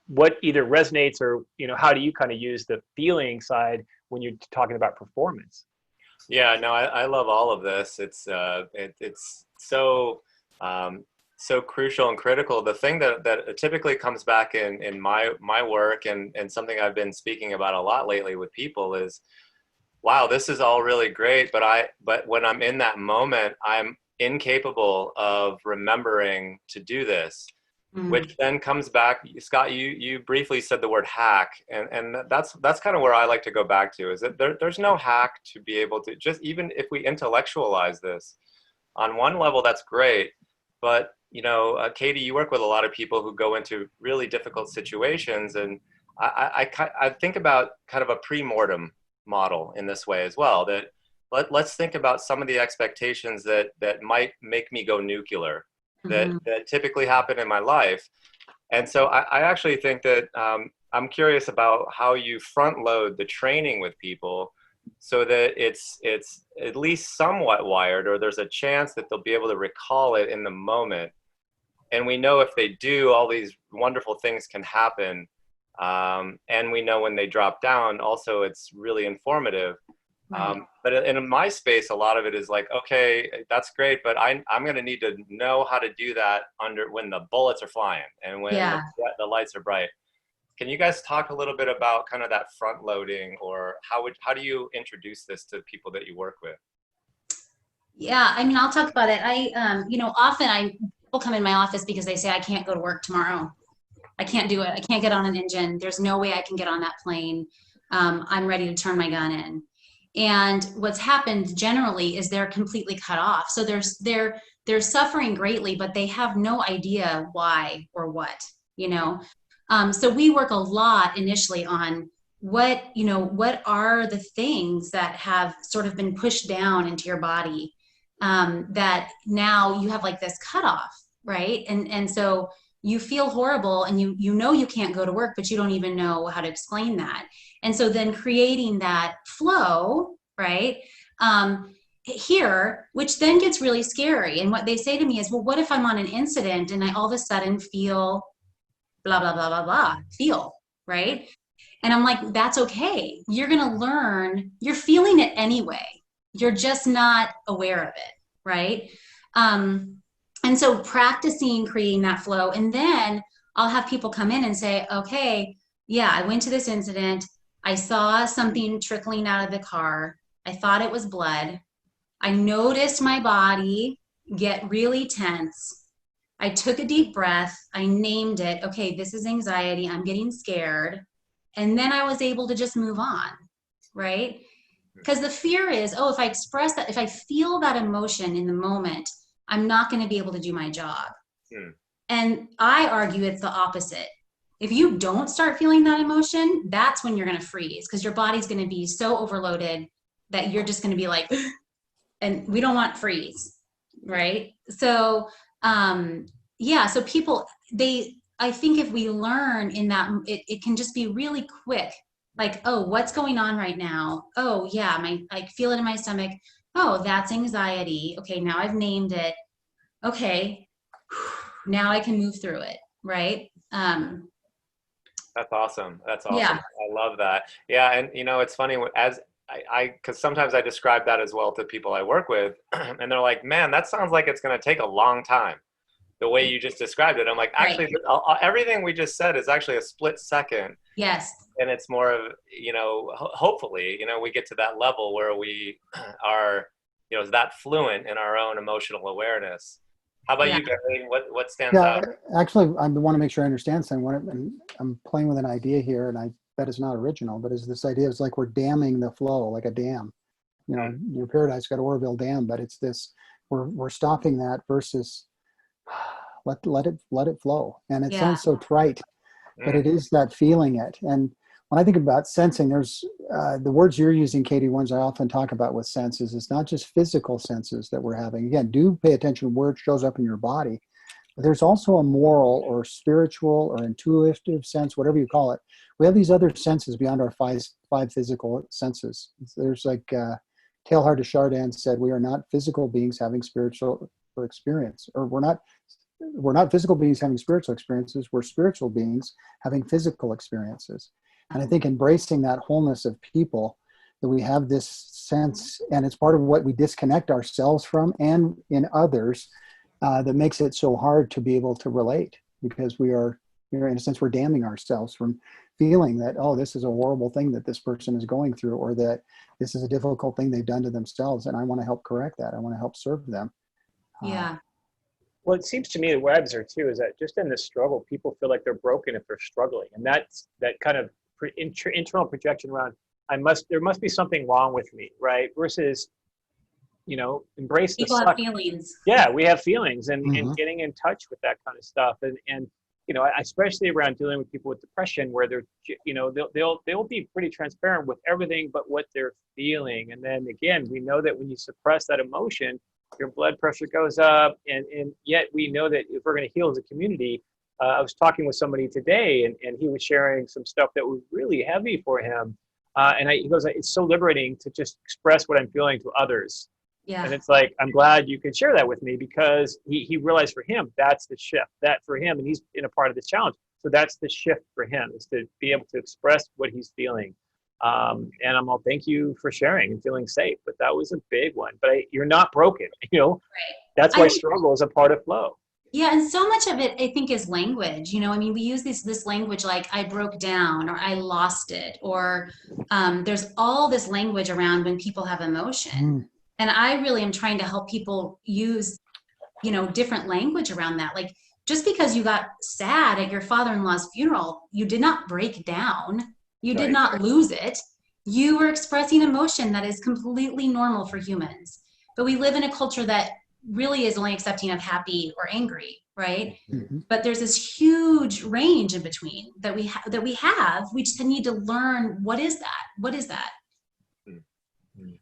what either resonates or how do you kind of use the feeling side when you're talking about performance? Yeah, no, I love all of this. It's so crucial and critical. The thing that typically comes back in my work and something I've been speaking about a lot lately with people is, wow, this is all really great, but when I'm in that moment, I'm incapable of remembering to do this. Which then comes back, Scott, you briefly said the word hack, and that's kind of where I like to go back to, is that there's no hack to be able to, just even if we intellectualize this, on one level, that's great. But, Katie, you work with a lot of people who go into really difficult situations, and I think about kind of a pre-mortem model in this way as well, that let's think about some of the expectations that might make me go nuclear, Mhm. that typically happen in my life. And so I actually think that I'm curious about how you front load the training with people so that it's at least somewhat wired, or there's a chance that they'll be able to recall it in the moment. And we know if they do, all these wonderful things can happen. And we know when they drop down, also it's really informative. Right. But in my space, a lot of it is like, okay, that's great, but I'm going to need to know how to do that when the bullets are flying and when Yeah. the lights are bright. Can you guys talk a little bit about kind of that front loading, or how do you introduce this to people that you work with? Yeah, I mean, I'll talk about it. Often people come in my office because they say, I can't go to work tomorrow. I can't do it. I can't get on an engine. There's no way I can get on that plane. I'm ready to turn my gun in. And what's happened generally is they're completely cut off. So they're suffering greatly, but they have no idea why or what, you know. So we work a lot initially on what are the things that have sort of been pushed down into your body, that now you have like this cutoff, right? And so you feel horrible, and you know you can't go to work, but you don't even know how to explain that. And so then creating that flow, right? Here, which then gets really scary. And what they say to me is, well, what if I'm on an incident and I all of a sudden feel blah, blah, blah, blah, blah, feel, right? And I'm like, that's okay. You're going to learn, you're feeling it anyway. You're just not aware of it, right? And so practicing creating that flow. And then I'll have people come in and say, okay, yeah, I went to this incident. I saw something trickling out of the car. I thought it was blood. I noticed my body get really tense. I took a deep breath. I named it. Okay, this is anxiety. I'm getting scared. And then I was able to just move on, right? Because the fear is, oh, if I express that, if I feel that emotion in the moment, I'm not going to be able to do my job. And I argue it's the opposite. If you don't start feeling that emotion, that's when you're going to freeze, because your body's going to be so overloaded that you're just going to be like, and we don't want freeze, right? So, so people, I think if we learn in that, it can just be really quick. Like, oh, what's going on right now? Oh, yeah, I feel it in my stomach. Oh, that's anxiety. Okay, now I've named it. Okay, now I can move through it, right? That's awesome. That's awesome. Yeah. I love that. Yeah, and it's funny as because sometimes I describe that as well to people I work with, and they're like, "Man, that sounds like it's going to take a long time." The way you just described it, I'm like, actually, right. Everything we just said is actually a split second. Yes. And it's more of, hopefully, we get to that level where we are, that fluent in our own emotional awareness. How about you, Gary? What stands out? Actually, I want to make sure I understand something. And I'm playing with an idea here, and I bet it's not original, but is this idea is like we're damming the flow, like a dam. Your Paradise got Oroville Dam, but it's this, we're stopping that versus let it flow. And it sounds so trite, but it is that feeling it. And when I think about sensing, there's the words you're using, Katie, ones I often talk about with senses. It's not just physical senses that we're having. Again, do pay attention to where it shows up in your body. But there's also a moral or spiritual or intuitive sense, whatever you call it. We have these other senses beyond our five physical senses. There's like Teilhard de Chardin said, we are not physical beings having spiritual experience, or we're not physical beings having spiritual experiences. We're spiritual beings having physical experiences. And I think embracing that wholeness of people, that we have this sense, and it's part of what we disconnect ourselves from and in others, that makes it so hard to be able to relate, because we are, in a sense, we're damning ourselves from feeling that, oh, this is a horrible thing that this person is going through, or that this is a difficult thing they've done to themselves, and I want to help correct that. I want to help serve them. Yeah. Well, it seems to me, what I observe too is that just in this struggle, people feel like they're broken if they're struggling, and that's that kind of internal projection around there must be something wrong with me, right? Versus, embrace the people have feelings. Yeah, we have feelings, and getting in touch with that kind of stuff, and especially around dealing with people with depression, where they're, they'll be pretty transparent with everything but what they're feeling. And then again, we know that when you suppress that emotion, your blood pressure goes up. And yet we know that if we're going to heal as a community, I was talking with somebody today, and he was sharing some stuff that was really heavy for him. He goes, it's so liberating to just express what I'm feeling to others. Yeah. And it's like, I'm glad you could share that with me, because he realized for him, that's the shift. That for him, and he's in a part of this challenge. So that's the shift for him, is to be able to express what he's feeling. And I'm all, thank you for sharing and feeling safe. But that was a big one. But you're not broken, Right. That's why struggle is a part of flow. Yeah, and so much of it, I think, is language. We use this language like I broke down, or I lost it, or there's all this language around when people have emotion. And I really am trying to help people use, different language around that. Like, just because you got sad at your father-in-law's funeral, you did not break down. You did not lose it. You were expressing emotion that is completely normal for humans. But we live in a culture that really is only accepting of happy or angry, right? Mm-hmm. But there's this huge range in between that we have. We just need to learn, what is that?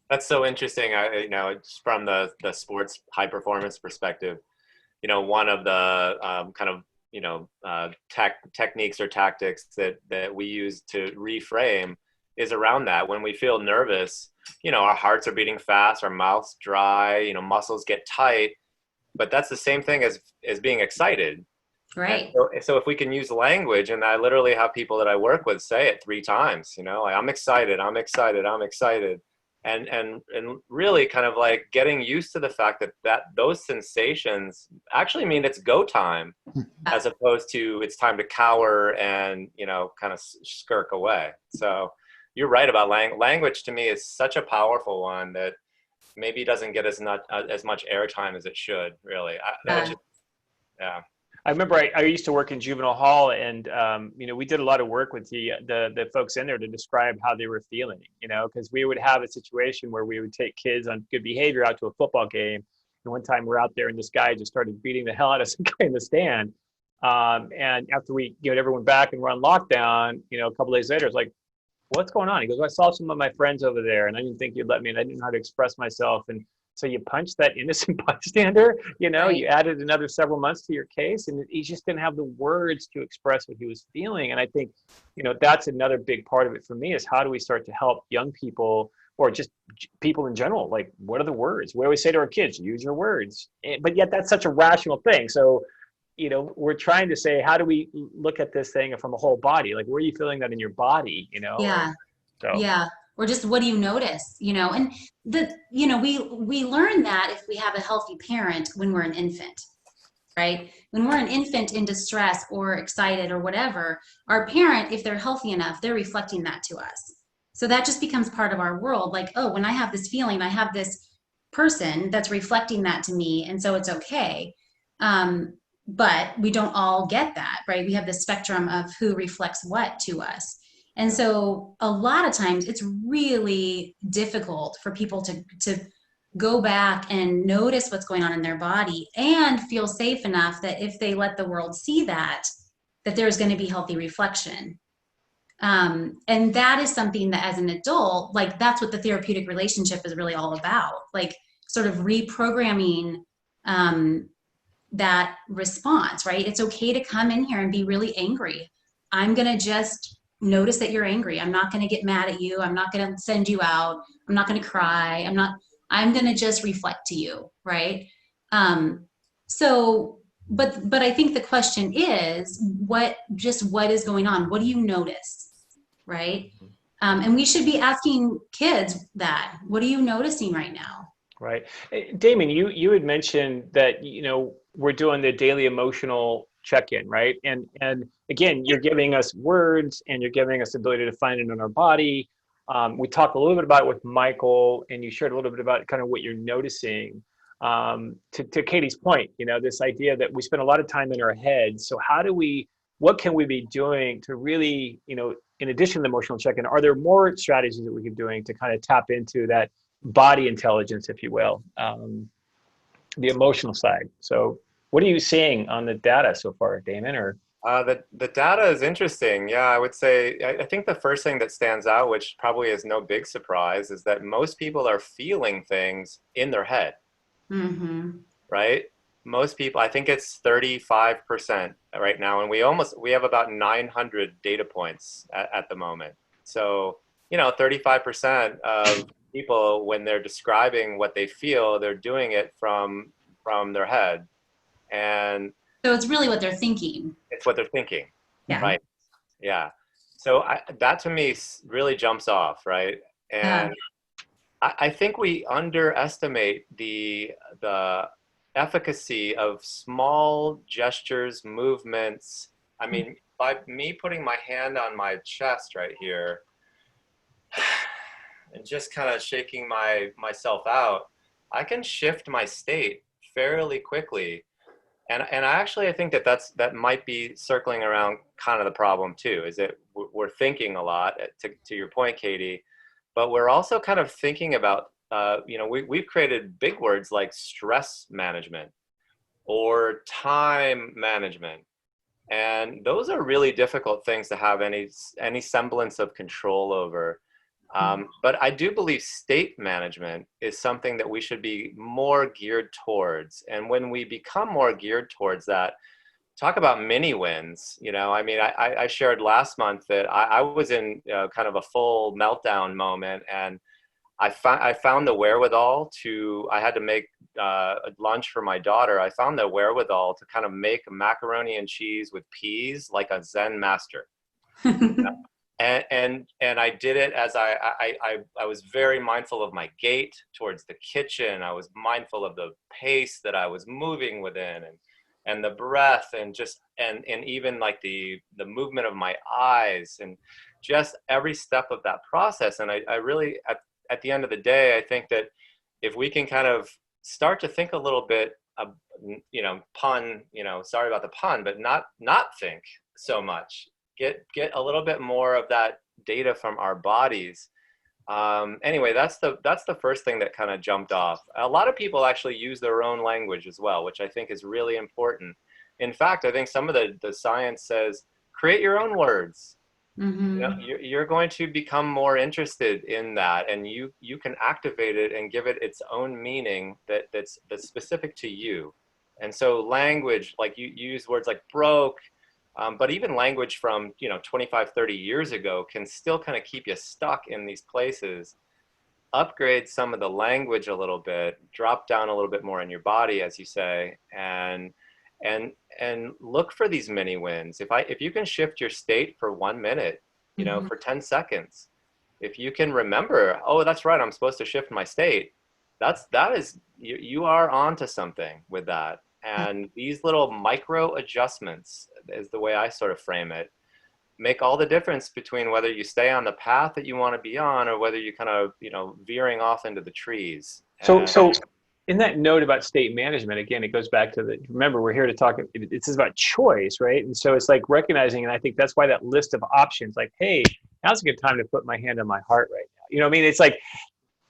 That's so interesting. Just from the sports high performance perspective, one of the techniques or tactics that we use to reframe is around that. When we feel nervous, our hearts are beating fast, our mouths dry, muscles get tight, but that's the same thing as being excited. Right. So if we can use language, and I literally have people that I work with say it 3 times, like, I'm excited, I'm excited, I'm excited. And really kind of like getting used to the fact that those sensations actually mean it's go time, as opposed to it's time to cower and, kind of skirk away. So you're right about language. To me, is such a powerful one that maybe doesn't get as much airtime as it should, really. Yeah. I remember I used to work in juvenile hall, and we did a lot of work with the folks in there to describe how they were feeling, because we would have a situation where we would take kids on good behavior out to a football game. And one time we're out there, and this guy just started beating the hell out of some guy in the stand. And after we get everyone back and we're on lockdown, a couple days later, it's like, what's going on? He goes, well, I saw some of my friends over there, and I didn't think you'd let me, and I didn't know how to express myself. And so you punched that innocent bystander, Right. You added another several months to your case, and he just didn't have the words to express what he was feeling. And I think, that's another big part of it for me, is how do we start to help young people, or just people in general? Like, what are the words? What do we say to our kids? Use your words. But yet that's such a rational thing. So, we're trying to say, how do we look at this thing from a whole body? Like, where are you feeling that in your body, Yeah. So. Yeah. Or just, what do you notice, and we learn that if we have a healthy parent when we're an infant, right? When we're an infant in distress or excited or whatever, our parent, if they're healthy enough, they're reflecting that to us. So that just becomes part of our world. Like, oh, when I have this feeling, I have this person that's reflecting that to me. And so it's okay. But we don't all get that, right? We have this spectrum of who reflects what to us. And so a lot of times it's really difficult for people to go back and notice what's going on in their body and feel safe enough that if they let the world see that there's going to be healthy reflection. And that is something that, as an adult, like, that's what the therapeutic relationship is really all about. Like, sort of reprogramming that response, right? It's okay to come in here and be really angry. I'm going to just notice that you're angry. I'm not going to get mad at you. I'm not going to send you out. I'm not going to cry. I'm going to just reflect to you. Right. But I think the question is, what is going on? What do you notice? Right. And we should be asking kids that. What are you noticing right now? Right. Damon, you had mentioned that, we're doing the daily emotional check-in, right? And again, you're giving us words, and you're giving us the ability to find it in our body. We talked a little bit about it with Michael, and you shared a little bit about kind of what you're noticing. To Katie's point, this idea that we spend a lot of time in our heads. So what can we be doing to really, in addition to the emotional check-in, are there more strategies that we could be doing to kind of tap into that body intelligence, if you will, the emotional side? So what are you seeing on the data so far, Damon? Or The data is interesting. Yeah, I would say, I think the first thing that stands out, which probably is no big surprise, is that most people are feeling things in their head, Mm-hmm. right? Most people, I think it's 35% right now, and we have about 900 data points at the moment. So, 35% of people, when they're describing what they feel, they're doing it from their head, and So it's really what they're thinking. it's what they're thinking, Yeah. right? Yeah. So that to me really jumps off, right? Yeah. And I think we underestimate the efficacy of small gestures, movements. I mean, by me putting my hand on my chest right here and just kind of shaking myself out, I can shift my state fairly quickly. And I think that might be circling around kind of the problem too, is that we're thinking a lot, to your point, Katie, but we're also kind of thinking about, we've created big words like stress management or time management. And those are really difficult things to have any semblance of control over. But I do believe state management is something that we should be more geared towards. And when we become more geared towards that, talk about mini wins. I mean, I shared last month that I was in kind of a full meltdown moment, and I found the wherewithal I had to make lunch for my daughter. I found the wherewithal to kind of make macaroni and cheese with peas like a Zen master. And I did it as I was very mindful of my gait towards the kitchen. I was mindful of the pace that I was moving within, and the breath, and just and even like the movement of my eyes, and just every step of that process. And I really, at the end of the day, I think that if we can kind of start to think a little bit, sorry about the pun, but not think so much, get a little bit more of that data from our bodies. Anyway, that's the first thing that kind of jumped off. A lot of people actually use their own language as well, which I think is really important. In fact, I think some of the science says create your own words. Mm-hmm. You're going to become more interested in that, and you can activate it and give it its own meaning that's specific to you. And so language, like you use words like broke, but even language from 25, 30 years ago can still kind of keep you stuck in these places. Upgrade some of the language a little bit, drop down a little bit more in your body, as you say, and look for these mini wins. If you can shift your state for 1 minute, Mm-hmm. for 10 seconds, if you can remember, oh, that's right, I'm supposed to shift my state. That is, you are onto something with that. And these little micro adjustments is the way I sort of frame it, make all the difference between whether you stay on the path that you want to be on, or whether you kind of, veering off into the trees. So in that note about state management, again, it goes back to remember, we're here to talk, it's about choice, right? And so it's like recognizing, and I think that's why that list of options, like, hey, now's a good time to put my hand on my heart right now. You know what I mean? It's like,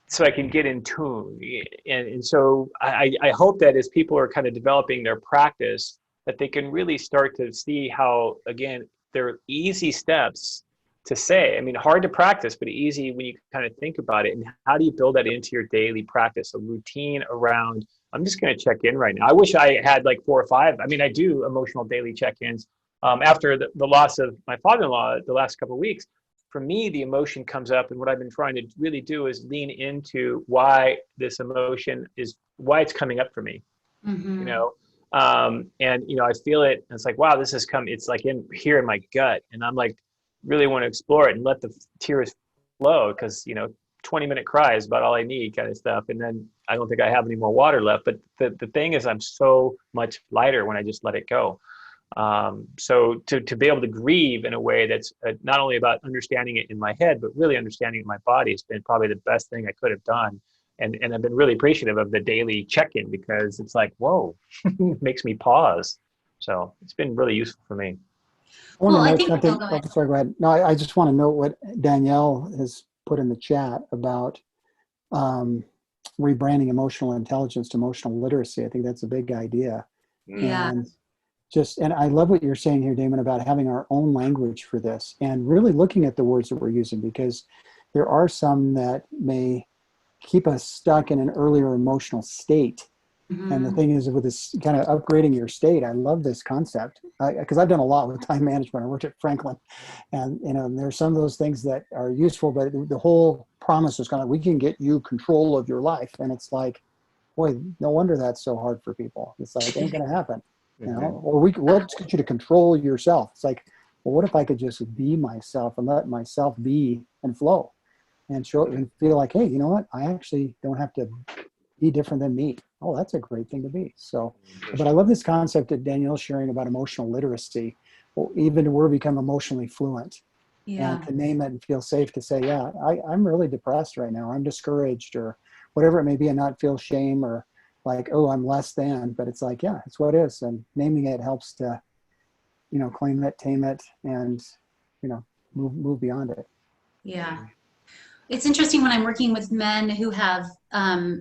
so I can get in tune. And so I hope that as people are kind of developing their practice, that they can really start to see how, again, there are easy steps to say. I mean, hard to practice, but easy when you kind of think about it. And how do you build that into your daily practice? A routine around, I'm just going to check in right now. I wish I had like 4 or 5. I mean, I do emotional daily check-ins. After the loss of my father-in-law the last couple of weeks, for me, the emotion comes up. And what I've been trying to really do is lean into why this emotion is, why it's coming up for me, Mm-hmm. and I feel it, and it's like, wow, this has come, it's like in here in my gut, and I'm like, really want to explore it and let the tears flow, because 20-minute cry is about all I need, kind of stuff. And then I don't think I have any more water left, but the thing is, I'm so much lighter when I just let it go. So to be able to grieve in a way that's not only about understanding it in my head, but really understanding it in my body, has been probably the best thing I could have done. And I've been really appreciative of the daily check-in, because it's like, whoa, it makes me pause. So it's been really useful for me. I want Well, to I note think, something. oh, go ahead. Oh, sorry, go ahead. No, I just want to note what Danielle has put in the chat about rebranding emotional intelligence to emotional literacy. I think that's a big idea. Mm. Yeah. And just, and I love what you're saying here, Damon, about having our own language for this and really looking at the words that we're using, because there are some that may keep us stuck in an earlier emotional state. And the Mhm. thing is, with this kind of upgrading your state, I love this concept because I've done a lot with time management. I worked at Franklin, and there's some of those things that are useful, but the whole promise is kind of we can get you control of your life, and it's like, boy, no wonder that's so hard for people. It's like it ain't gonna happen, Or we'll just get you to control yourself. It's like, well, what if I could just be myself and let myself be and flow, and show and feel like, hey, you know what? I actually don't have to be different than me. Oh, that's a great thing to be. So, but I love this concept that Danielle's sharing about emotional literacy, or even to where we become emotionally fluent and Yeah. to name it and feel safe to say, yeah, I'm really depressed right now. I'm discouraged or whatever it may be, and not feel shame or like, oh, I'm less than, but it's like, yeah, it's what it is. And naming it helps to, claim it, tame it, and, move beyond it. Yeah. It's interesting when I'm working with men who have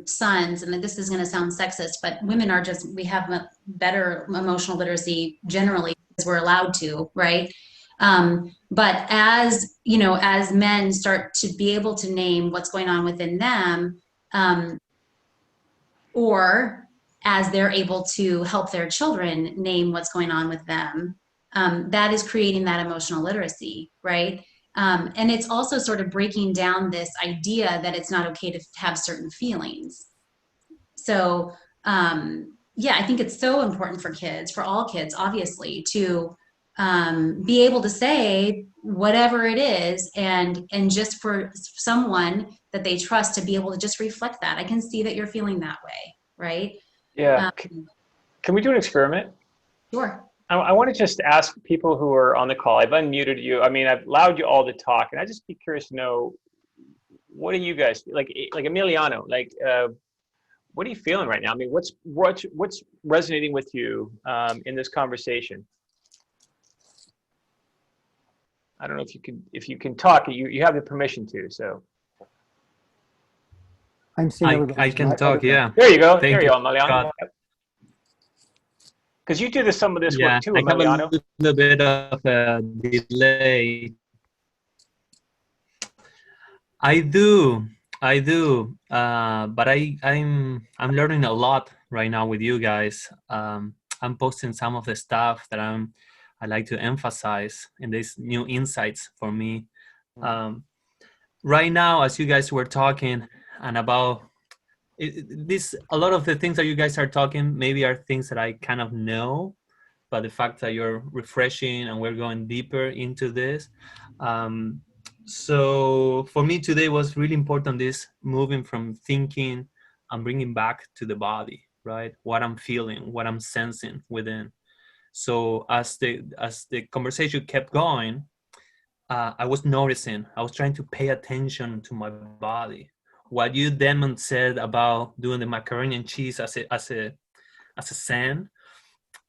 sons, and this is going to sound sexist, but women are just, we have better emotional literacy generally because we're allowed to, right? But as men start to be able to name what's going on within them, um, or as they're able to help their children name what's going on with them, that is creating that emotional literacy, right? And it's also sort of breaking down this idea that it's not okay to have certain feelings. So, yeah, I think it's so important for kids, for all kids, obviously, to be able to say whatever it is, and just for someone that they trust to be able to just reflect that. I can see that you're feeling that way, right? Yeah. Um, Can we do an experiment? sure. I want to just ask people who are on the call. I've unmuted you. I mean, I've allowed you all to talk, and I just be curious to know, what do you guys like Emiliano? What are you feeling right now? I mean, what's resonating with you in this conversation? I don't know if you can talk. You have the permission to. So I'm seeing I everybody's can right. Oh, talk, there we go. yeah. there you go. Thank There you you, go, Emiliano. Scott. Because you do some of this work Yeah, too, I have a Emiliano. little bit of a delay. I do, I do, but I'm learning a lot right now with you guys. I'm posting some of the stuff that I like to emphasize in these new insights for me. Um, right now, as you guys were talking and about this, a lot of the things that you guys are talking maybe are things that I kind of know, but the fact that you're refreshing and we're going deeper into this. Um, so for me today was really important, this moving from thinking and bringing back to the body, right? What I'm feeling, what I'm sensing within. So as the conversation kept going, I was noticing, I was trying to pay attention to my body. What you, Demon, said about doing the macaroni and cheese as a zen,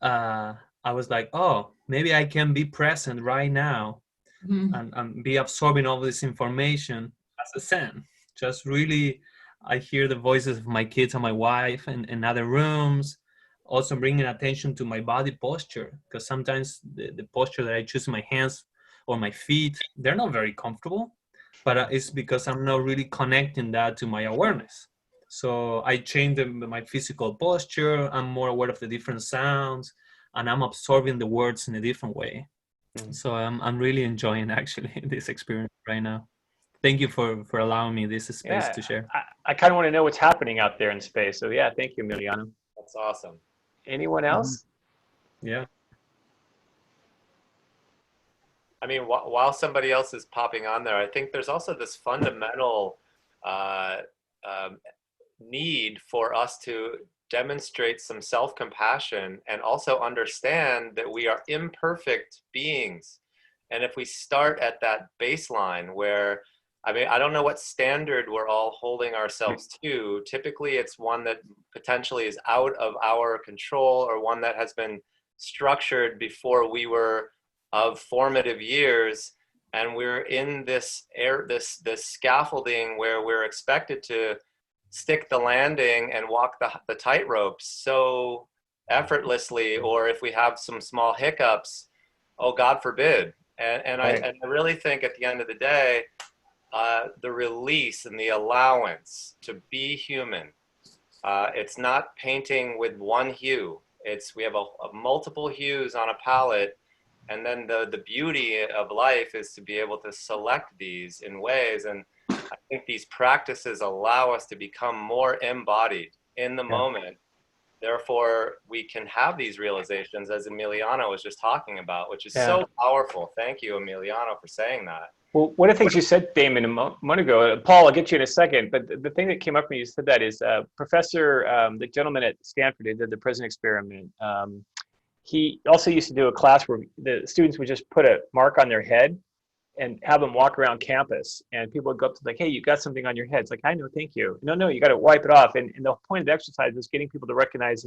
I was like, oh, maybe I can be present right now Mhm. and be absorbing all this information as a zen. Just really, I hear the voices of my kids and my wife in other rooms. Also bringing attention to my body posture, because sometimes the posture that I choose in my hands or my feet, they're not very comfortable, but it's because I'm not really connecting that to my awareness. So I change my physical posture. I'm more aware of the different sounds, and I'm absorbing the words in a different way. So I'm really enjoying actually this experience right now. Thank you for allowing me this space Yeah, to share. I kind of want to know what's happening out there in space. So yeah, thank you, Emiliano. That's awesome. Anyone Mhm. else? Yeah. I mean, while somebody else is popping on there, I think there's also this fundamental uh, um, need for us to demonstrate some self-compassion and also understand that we are imperfect beings. And if we start at that baseline where, I mean, I don't know what standard we're all holding ourselves to. Typically, it's one that potentially is out of our control or one that has been structured before we were of formative years. And we're in this scaffolding where we're expected to stick the landing and walk the tightrope so effortlessly, or if we have some small hiccups, oh, God forbid. And I really think at the end of the day, the release and the allowance to be human, it's not painting with one hue. We have a multiple hues on a palette, and then the beauty of life is to be able to select these in ways. And I think these practices allow us to become more embodied in the moment. Therefore, we can have these realizations, as Emiliano was just talking about, which is so powerful. Thank you, Emiliano, for saying that. Well, one of the things you said, Damon, a moment ago, Paul, I'll get you in a second, but the thing that came up when you said that is Professor, the gentleman at Stanford who did the prison experiment, he also used to do a class where the students would just put a mark on their head and have them walk around campus, and people would go up to like, hey, you got something on your head. It's like, I know, thank you. No, you got to wipe it off. And the point of the exercise was getting people to recognize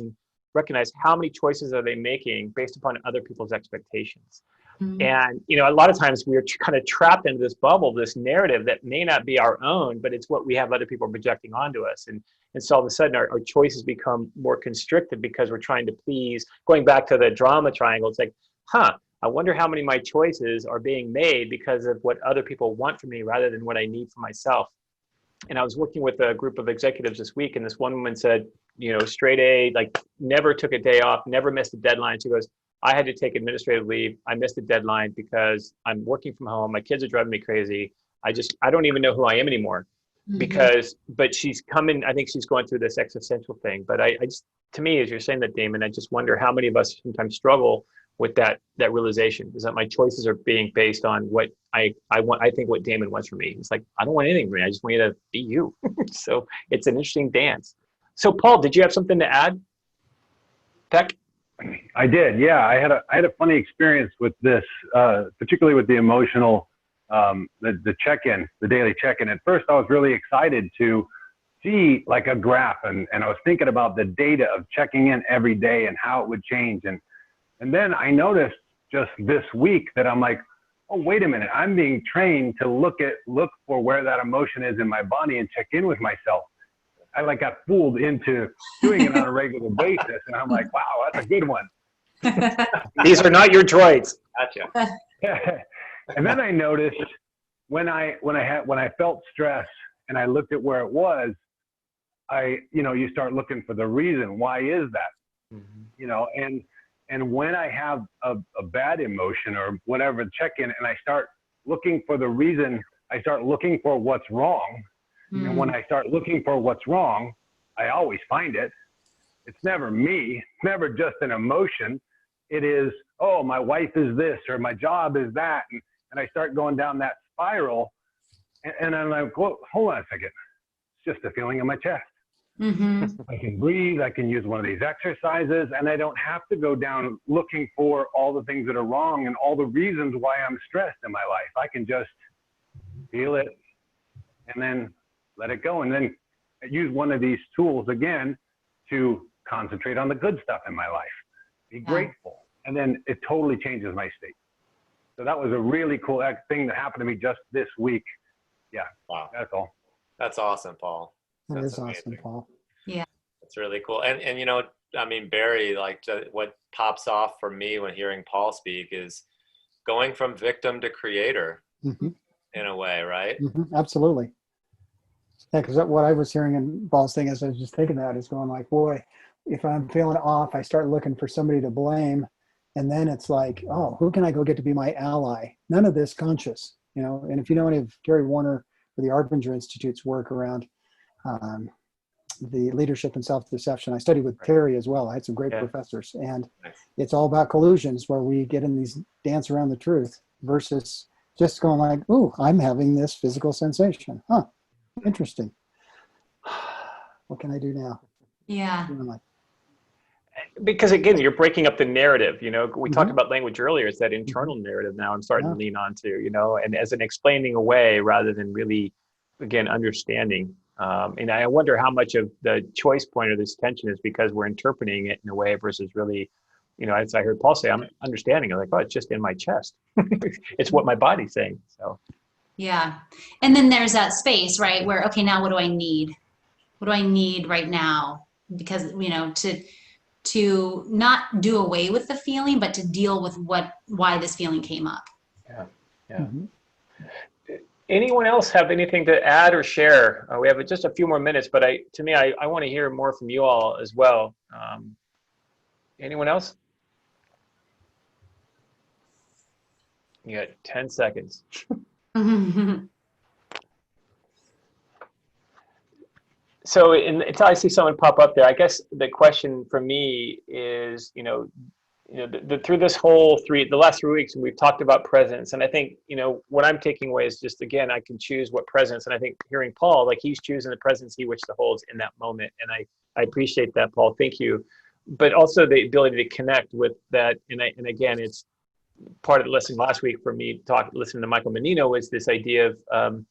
how many choices are they making based upon other people's expectations. Mm-hmm. And, a lot of times we are kind of trapped into this bubble, this narrative that may not be our own, but it's what we have other people projecting onto us. And so all of a sudden our choices become more constricted because we're trying to please. Going back to the drama triangle, it's like, I wonder how many of my choices are being made because of what other people want from me rather than what I need for myself. And I was working with a group of executives this week, and this one woman said, straight A, like never took a day off, never missed a deadline. She goes, I had to take administrative leave. I missed a deadline because I'm working from home. My kids are driving me crazy. I don't even know who I am anymore. Mm-hmm. But she's coming, I think she's going through this existential thing. But I just, to me, as you're saying that, Damon, I just wonder how many of us sometimes struggle with that realization, is that my choices are being based on what I want. I think what Damon wants from me. It's like, I don't want anything from you. I just want you to be you. So it's an interesting dance. So Paul, did you have something to add? Peck? I did. Yeah. I had a funny experience with this, particularly with the emotional, the check-in, the daily check-in. At first I was really excited to see like a graph, and I was thinking about the data of checking in every day and how it would change. And then I noticed just this week that I'm like, oh, wait a minute. I'm being trained to look for where that emotion is in my body and check in with myself. I like got fooled into doing it on a regular basis. And I'm like, wow, that's a good one. These are not your droids. Gotcha. And then I noticed when I felt stress and I looked at where it was, you start looking for the reason. Why is that? Mm-hmm. And when I have a bad emotion or whatever, check-in, and I start looking for the reason, I start looking for what's wrong. Mm. And when I start looking for what's wrong, I always find it. It's never me, it's never just an emotion. It is, oh, my wife is this, or my job is that. And I start going down that spiral. And I'm like, whoa, hold on a second. It's just a feeling in my chest. Mm-hmm. I can breathe, I can use one of these exercises, and I don't have to go down looking for all the things that are wrong and all the reasons why I'm stressed in my life. I can just feel it and then let it go, and then use one of these tools again to concentrate on the good stuff in my life. Be grateful, and then it totally changes my state. So that was a really cool thing that happened to me just this week. Yeah, wow, that's all. That's awesome, Paul. That That's is amazing. awesome, Paul. Yeah. That's really cool. And Barry, like what pops off for me when hearing Paul speak is going from victim to creator. Mm-hmm. In a way, right? Mm-hmm. Absolutely. Yeah, because what I was hearing in Paul's thing as I was just thinking that is going like, boy, if I'm feeling off, I start looking for somebody to blame. And then it's like, oh, who can I go get to be my ally? None of this conscious, and if you know any of Gary Warner or the Arbinger Institute's work around the leadership and self-deception. I studied with Terry as well. I had some great professors, and it's all about collusions where we get in these dance around the truth versus just going like, ooh, I'm having this physical sensation. Huh, interesting. What can I do now? Yeah. Because again, you're breaking up the narrative. We talked about language earlier. It's that internal narrative now I'm starting to lean on to, and as an explaining away rather than really, again, understanding. And I wonder how much of the choice point of this tension is because we're interpreting it in a way versus really, as I heard Paul say, I'm understanding. I'm like, oh, it's just in my chest. It's what my body's saying. So. Yeah. And then there's that space, right, where, okay, now what do I need? What do I need right now? Because, to not do away with the feeling, but to deal with why this feeling came up. Yeah. Mhm. Anyone else have anything to add or share? We have just a few more minutes, but I want to hear more from you all as well. Anyone else? You got 10 seconds. So until I see someone pop up there, I guess the question for me is, through this whole the last 3 weeks, we've talked about presence. And I think, what I'm taking away is just, again, I can choose what presence. And I think hearing Paul, like he's choosing the presence he wishes to hold in that moment. And I appreciate that, Paul. Thank you. But also the ability to connect with that. And again, it's part of the lesson last week for me, listening to Michael Menino, was this idea of,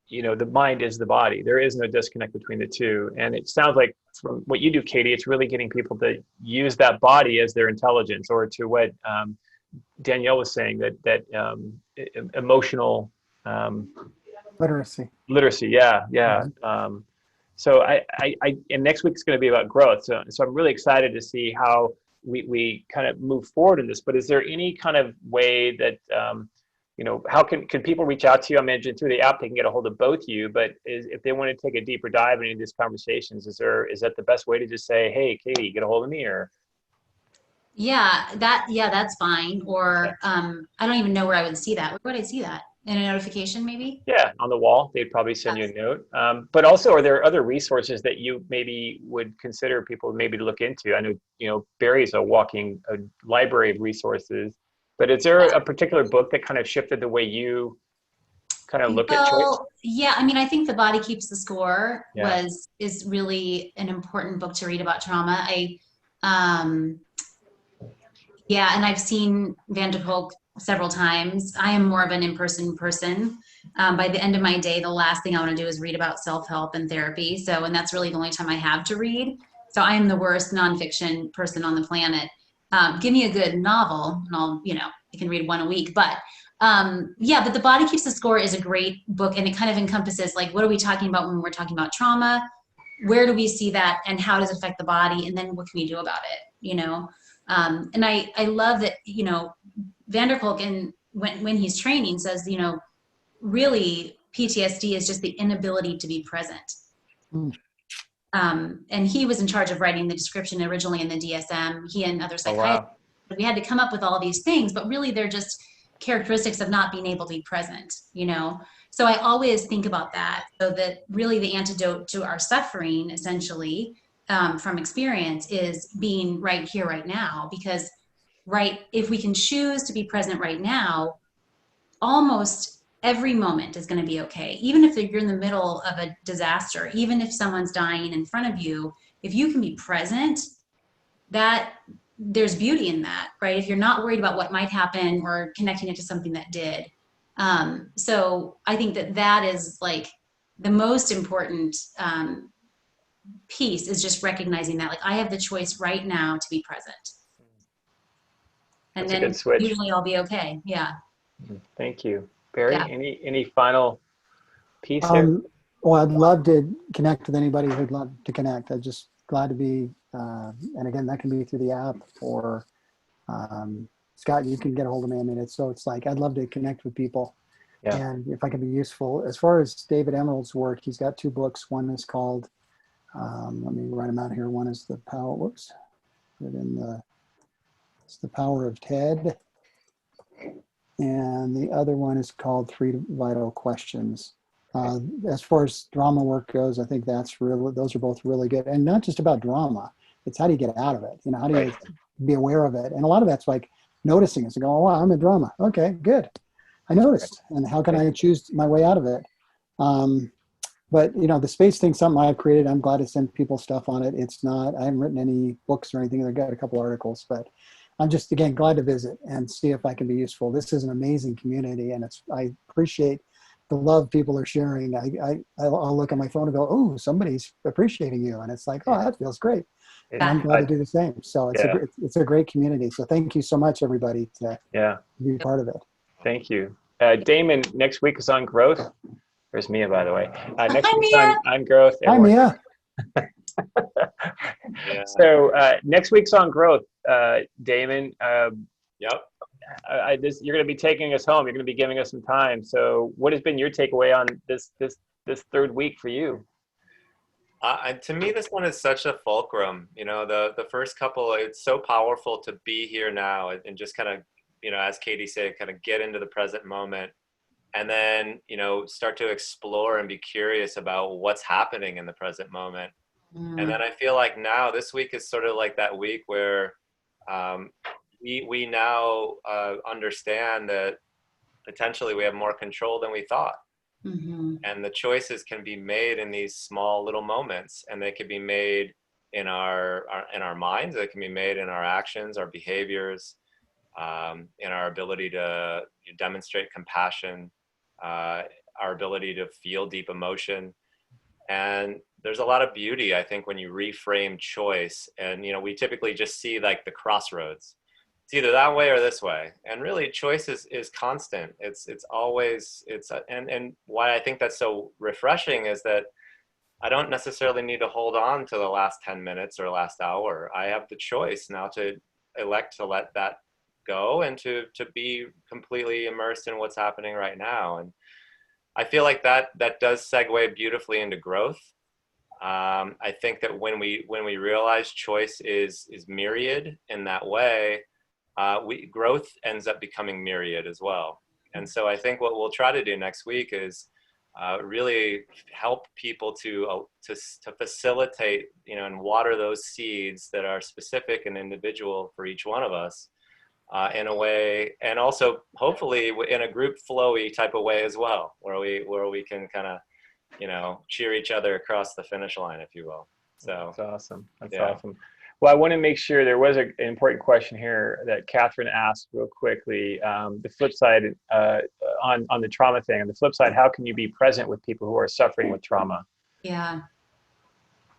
the mind is the body. There is no disconnect between the two. And it sounds like from what you do, Katie, it's really getting people to use that body as their intelligence, or to what Danielle was saying, that emotional Literacy. Yeah. So and next week's going to be about growth. So I'm really excited to see how we kind of move forward in this. But is there any kind of way that, how can people reach out to you? I mentioned through the app, they can get a hold of both you, but if they want to take a deeper dive into these conversations, is that the best way to just say, hey, Katie, get a hold of me? Or that's fine. Or I don't even know where I would see that. Where would I see that? In a notification, maybe? Yeah, on the wall. They'd probably send you a note. But also, are there other resources that you maybe would consider people maybe to look into? I know, Barry's a walking library of resources, but is there a particular book that kind of shifted the way you kind of look at choice? Yeah, I mean, I think The Body Keeps the Score Yeah. is really an important book to read about trauma. And I've seen Van der Kolk several times. I am more of an in-person person. By the end of my day, the last thing I want to do is read about self-help and therapy. And that's really the only time I have to read. So I am the worst nonfiction person on the planet. Give me a good novel and I can read one a week. But but The Body Keeps the Score is a great book, and it kind of encompasses, like, what are we talking about when we're talking about trauma? Where do we see that, and how does it affect the body? And then what can we do about it? And I love that, Van der Kolk, and when he's training, says, really PTSD is just the inability to be present. Mm. And he was in charge of writing the description originally in the DSM. He and other psychiatrists, we had to come up with all these things, but really they're just characteristics of not being able to be present, So I always think about that, so that really the antidote to our suffering, essentially, from experience, is being right here, right now. Because if we can choose to be present right now, almost every moment is going to be okay. Even if you're in the middle of a disaster, even if someone's dying in front of you, if you can be present, that there's beauty in that, right? If you're not worried about what might happen or connecting it to something that did. So I think that is like the most important piece, is just recognizing that, like, I have the choice right now to be present. And That's a then good switch. usually I'll be okay. Yeah. Thank you. Barry, Yeah. any final piece here? Well, I'd love to connect with anybody who'd love to connect. I'm just glad to be, and again, that can be through the app, or Scott, you can get a hold of me. I mean, it's like, I'd love to connect with people. Yeah. And if I can be useful. As far as David Emerald's work, he's got 2 books. One is called, let me write them out here. One is The Power, it's The Power of TED. And the other one is called 3 Vital Questions. As far as drama work goes, I think those are both really good. And not just about drama. It's how do you get out of it? How do you be aware of it? And a lot of that's like noticing. It's like, oh, wow, I'm in drama. Okay, good. I noticed. And how can I choose my way out of it? But, the space thing, something I've created. I'm glad to send people stuff on it. I haven't written any books or anything. I've got a couple articles, but I'm just, again, glad to visit and see if I can be useful. This is an amazing community, and I appreciate the love people are sharing. I'll look at my phone and go, oh, somebody's appreciating you. And it's like, oh, that feels great. And I'm glad to do the same. So it's a great community. So thank you so much, everybody, to be part of it. Thank you. Damon, next week is on growth. There's Mia, by the way. Next Hi, week Mia. on growth. Hi, Mia. Yeah. So next week's on growth, Damon. Yep. You're going to be taking us home. You're going to be giving us some time. So, what has been your takeaway on this third week for you? To me, this one is such a fulcrum. You know, the first couple, it's so powerful to be here now and just kind of, you know, as Katie said, kind of get into the present moment, and then, you know, start to explore and be curious about what's happening in the present moment. And then I feel like now this week is sort of like that week where we now understand that potentially we have more control than we thought. Mm-hmm. And the choices can be made in these small little moments, and they can be made in our minds. They can be made in our actions, our behaviors, in our ability to demonstrate compassion, our ability to feel deep emotion. And there's a lot of beauty, I think, when you reframe choice. And, you know, we typically just see like the crossroads. It's either that way or this way. And really choice is constant. It's always, and why I think that's so refreshing is that I don't necessarily need to hold on to the last 10 minutes or last hour. I have the choice now to elect to let that go and to be completely immersed in what's happening right now. And I feel like that does segue beautifully into growth. I think that when we realize choice is myriad in that way, growth ends up becoming myriad as well. And so I think what we'll try to do next week is really help people to facilitate, you know, and water those seeds that are specific and individual for each one of us. In a way, and also hopefully in a group flowy type of way as well, where we can kind of, you know, cheer each other across the finish line, if you will. So That's awesome. That's yeah. awesome. Well, I want to make sure there was an important question here that Catherine asked real quickly. The flip side on the trauma thing. On the flip side, how can you be present with people who are suffering with trauma? Yeah.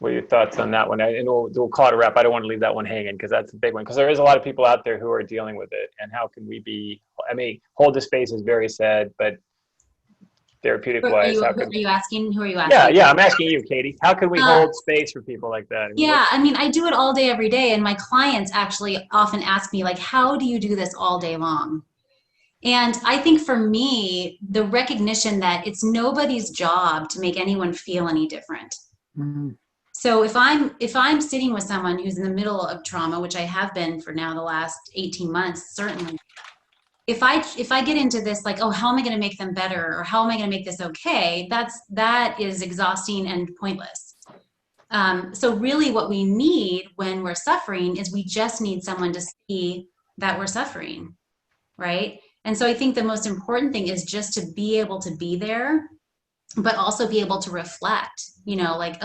What are your thoughts on that one? And we'll call it a wrap. I don't want to leave that one hanging because that's a big one. Because there is a lot of people out there who are dealing with it. And how can we be? I mean, hold the space is very sad, but therapeutic wise, how can? Are you asking? Who are you asking? Yeah. I'm asking you, Katie. How can we hold space for people like that? I mean, Yeah, I mean, I do it all day, every day, and my clients actually often ask me, like, how do you do this all day long? And I think for me, the recognition that it's nobody's job to make anyone feel any different. Mm-hmm. So if I'm sitting with someone who's in the middle of trauma, which I have been for now the last 18 months, certainly, if I get into this like, oh, how am I going to make them better, or how am I going to make this okay, that is exhausting and pointless. So really what we need when we're suffering is we just need someone to see that we're suffering, right? And so I think the most important thing is just to be able to be there, but also be able to reflect, you know, like,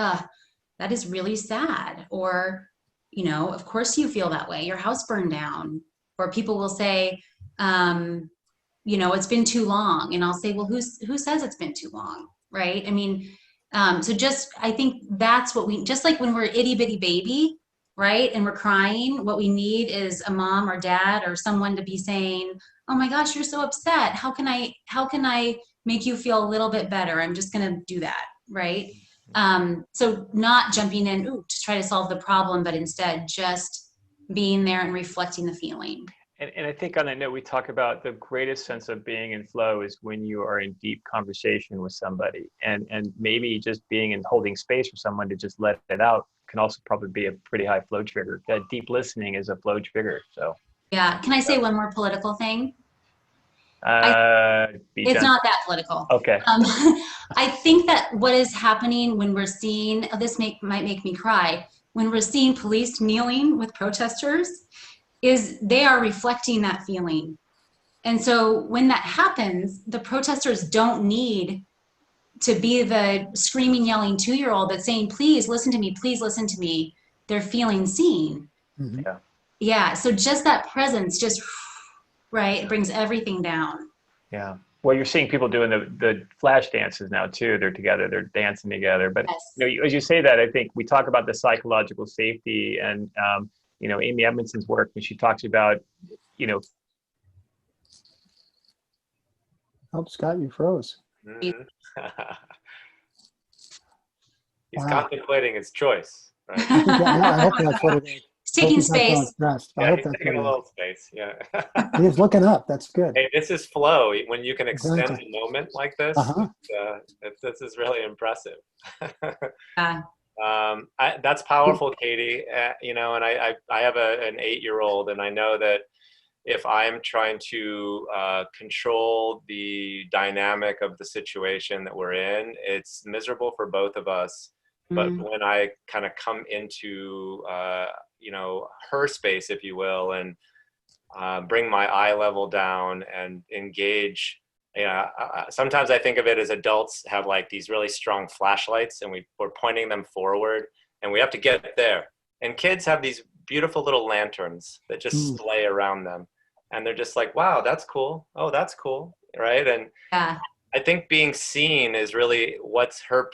that is really sad. Or, you know, of course you feel that way. Your house burned down. Or people will say, you know, it's been too long. And I'll say, well, who says it's been too long, right? I mean, so I think that's what just like when we're itty bitty baby, right? And we're crying, what we need is a mom or dad or someone to be saying, oh my gosh, you're so upset. How can I make you feel a little bit better? I'm just going to do that, right? So not jumping in to try to solve the problem, but instead just being there and reflecting the feeling. And I think on that note, we talk about the greatest sense of being in flow is when you are in deep conversation with somebody, and maybe just being and holding space for someone to just let it out can also probably be a pretty high flow trigger. That deep listening is a flow trigger. So yeah. Can I say one more political thing? It's not that political. Okay. I think that what is happening when we're seeing, might make me cry, when we're seeing police kneeling with protesters, is they are reflecting that feeling. And so when that happens, the protesters don't need to be the screaming, yelling 2-year-old that's saying, please listen to me, please listen to me. They're feeling seen. Mm-hmm. Yeah. So just that presence, just, right, it brings everything down. Yeah. Well, you're seeing people doing the flash dances now too. They're together, they're dancing together. But yes. You know, as you say that, I think we talk about the psychological safety and you know, Amy Edmondson's work when she talks about, you know. Oh, Scott, you froze. Mm-hmm. He's Wow. contemplating his choice. right? I hope that's what it is. It's taking Hope he's not feeling space. stressed. I Yeah, hope he's that's taking a what it little space. Yeah. is. He is looking up. That's good. Hey, this is flow. When you can extend Exactly. a moment like this, Uh-huh. this is really impressive. Yeah. That's powerful, Katie. You know, and I have an 8-year-old, and I know that if I'm trying to control the dynamic of the situation that we're in, it's miserable for both of us. But Mm. when I kind of come into, you know, her space, if you will, and bring my eye level down and engage. You know, sometimes I think of it as adults have like these really strong flashlights, and we're pointing them forward, and we have to get there. And kids have these beautiful little lanterns that just splay around them, and they're just like, "Wow, that's cool. Oh, that's cool." Right? And Yeah. I think being seen is really what's her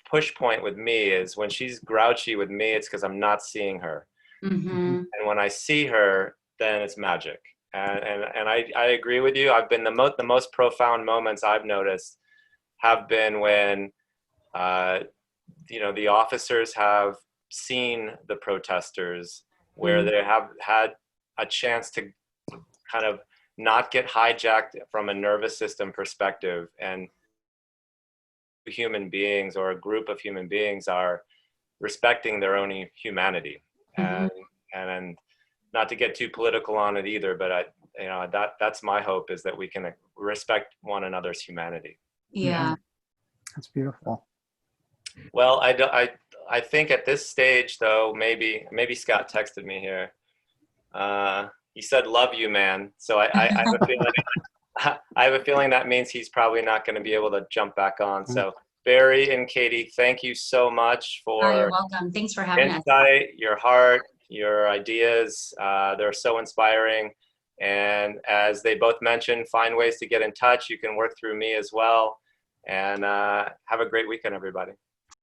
push point with me. Is when she's grouchy with me, it's because I'm not seeing her. Mm-hmm. And when I see her, then it's magic. And I agree with you. I've been the most profound moments I've noticed have been when you know, the officers have seen the protesters, where they have had a chance to kind of not get hijacked from a nervous system perspective, and human beings or a group of human beings are respecting their own humanity. Mm-hmm. And not to get too political on it either, but you know, that's my hope, is that we can respect one another's humanity. Yeah. That's beautiful. Well, I think at this stage though, maybe Scott texted me here. He said, "Love you, man." So I have a feeling, I have a feeling that means he's probably not going to be able to jump back on. So Barry and Katie, thank you so much Oh, you're for welcome. Thanks for having us. insight, your heart, your ideas. They're so inspiring. And as they both mentioned, find ways to get in touch. You can work through me as well. And have a great weekend, everybody.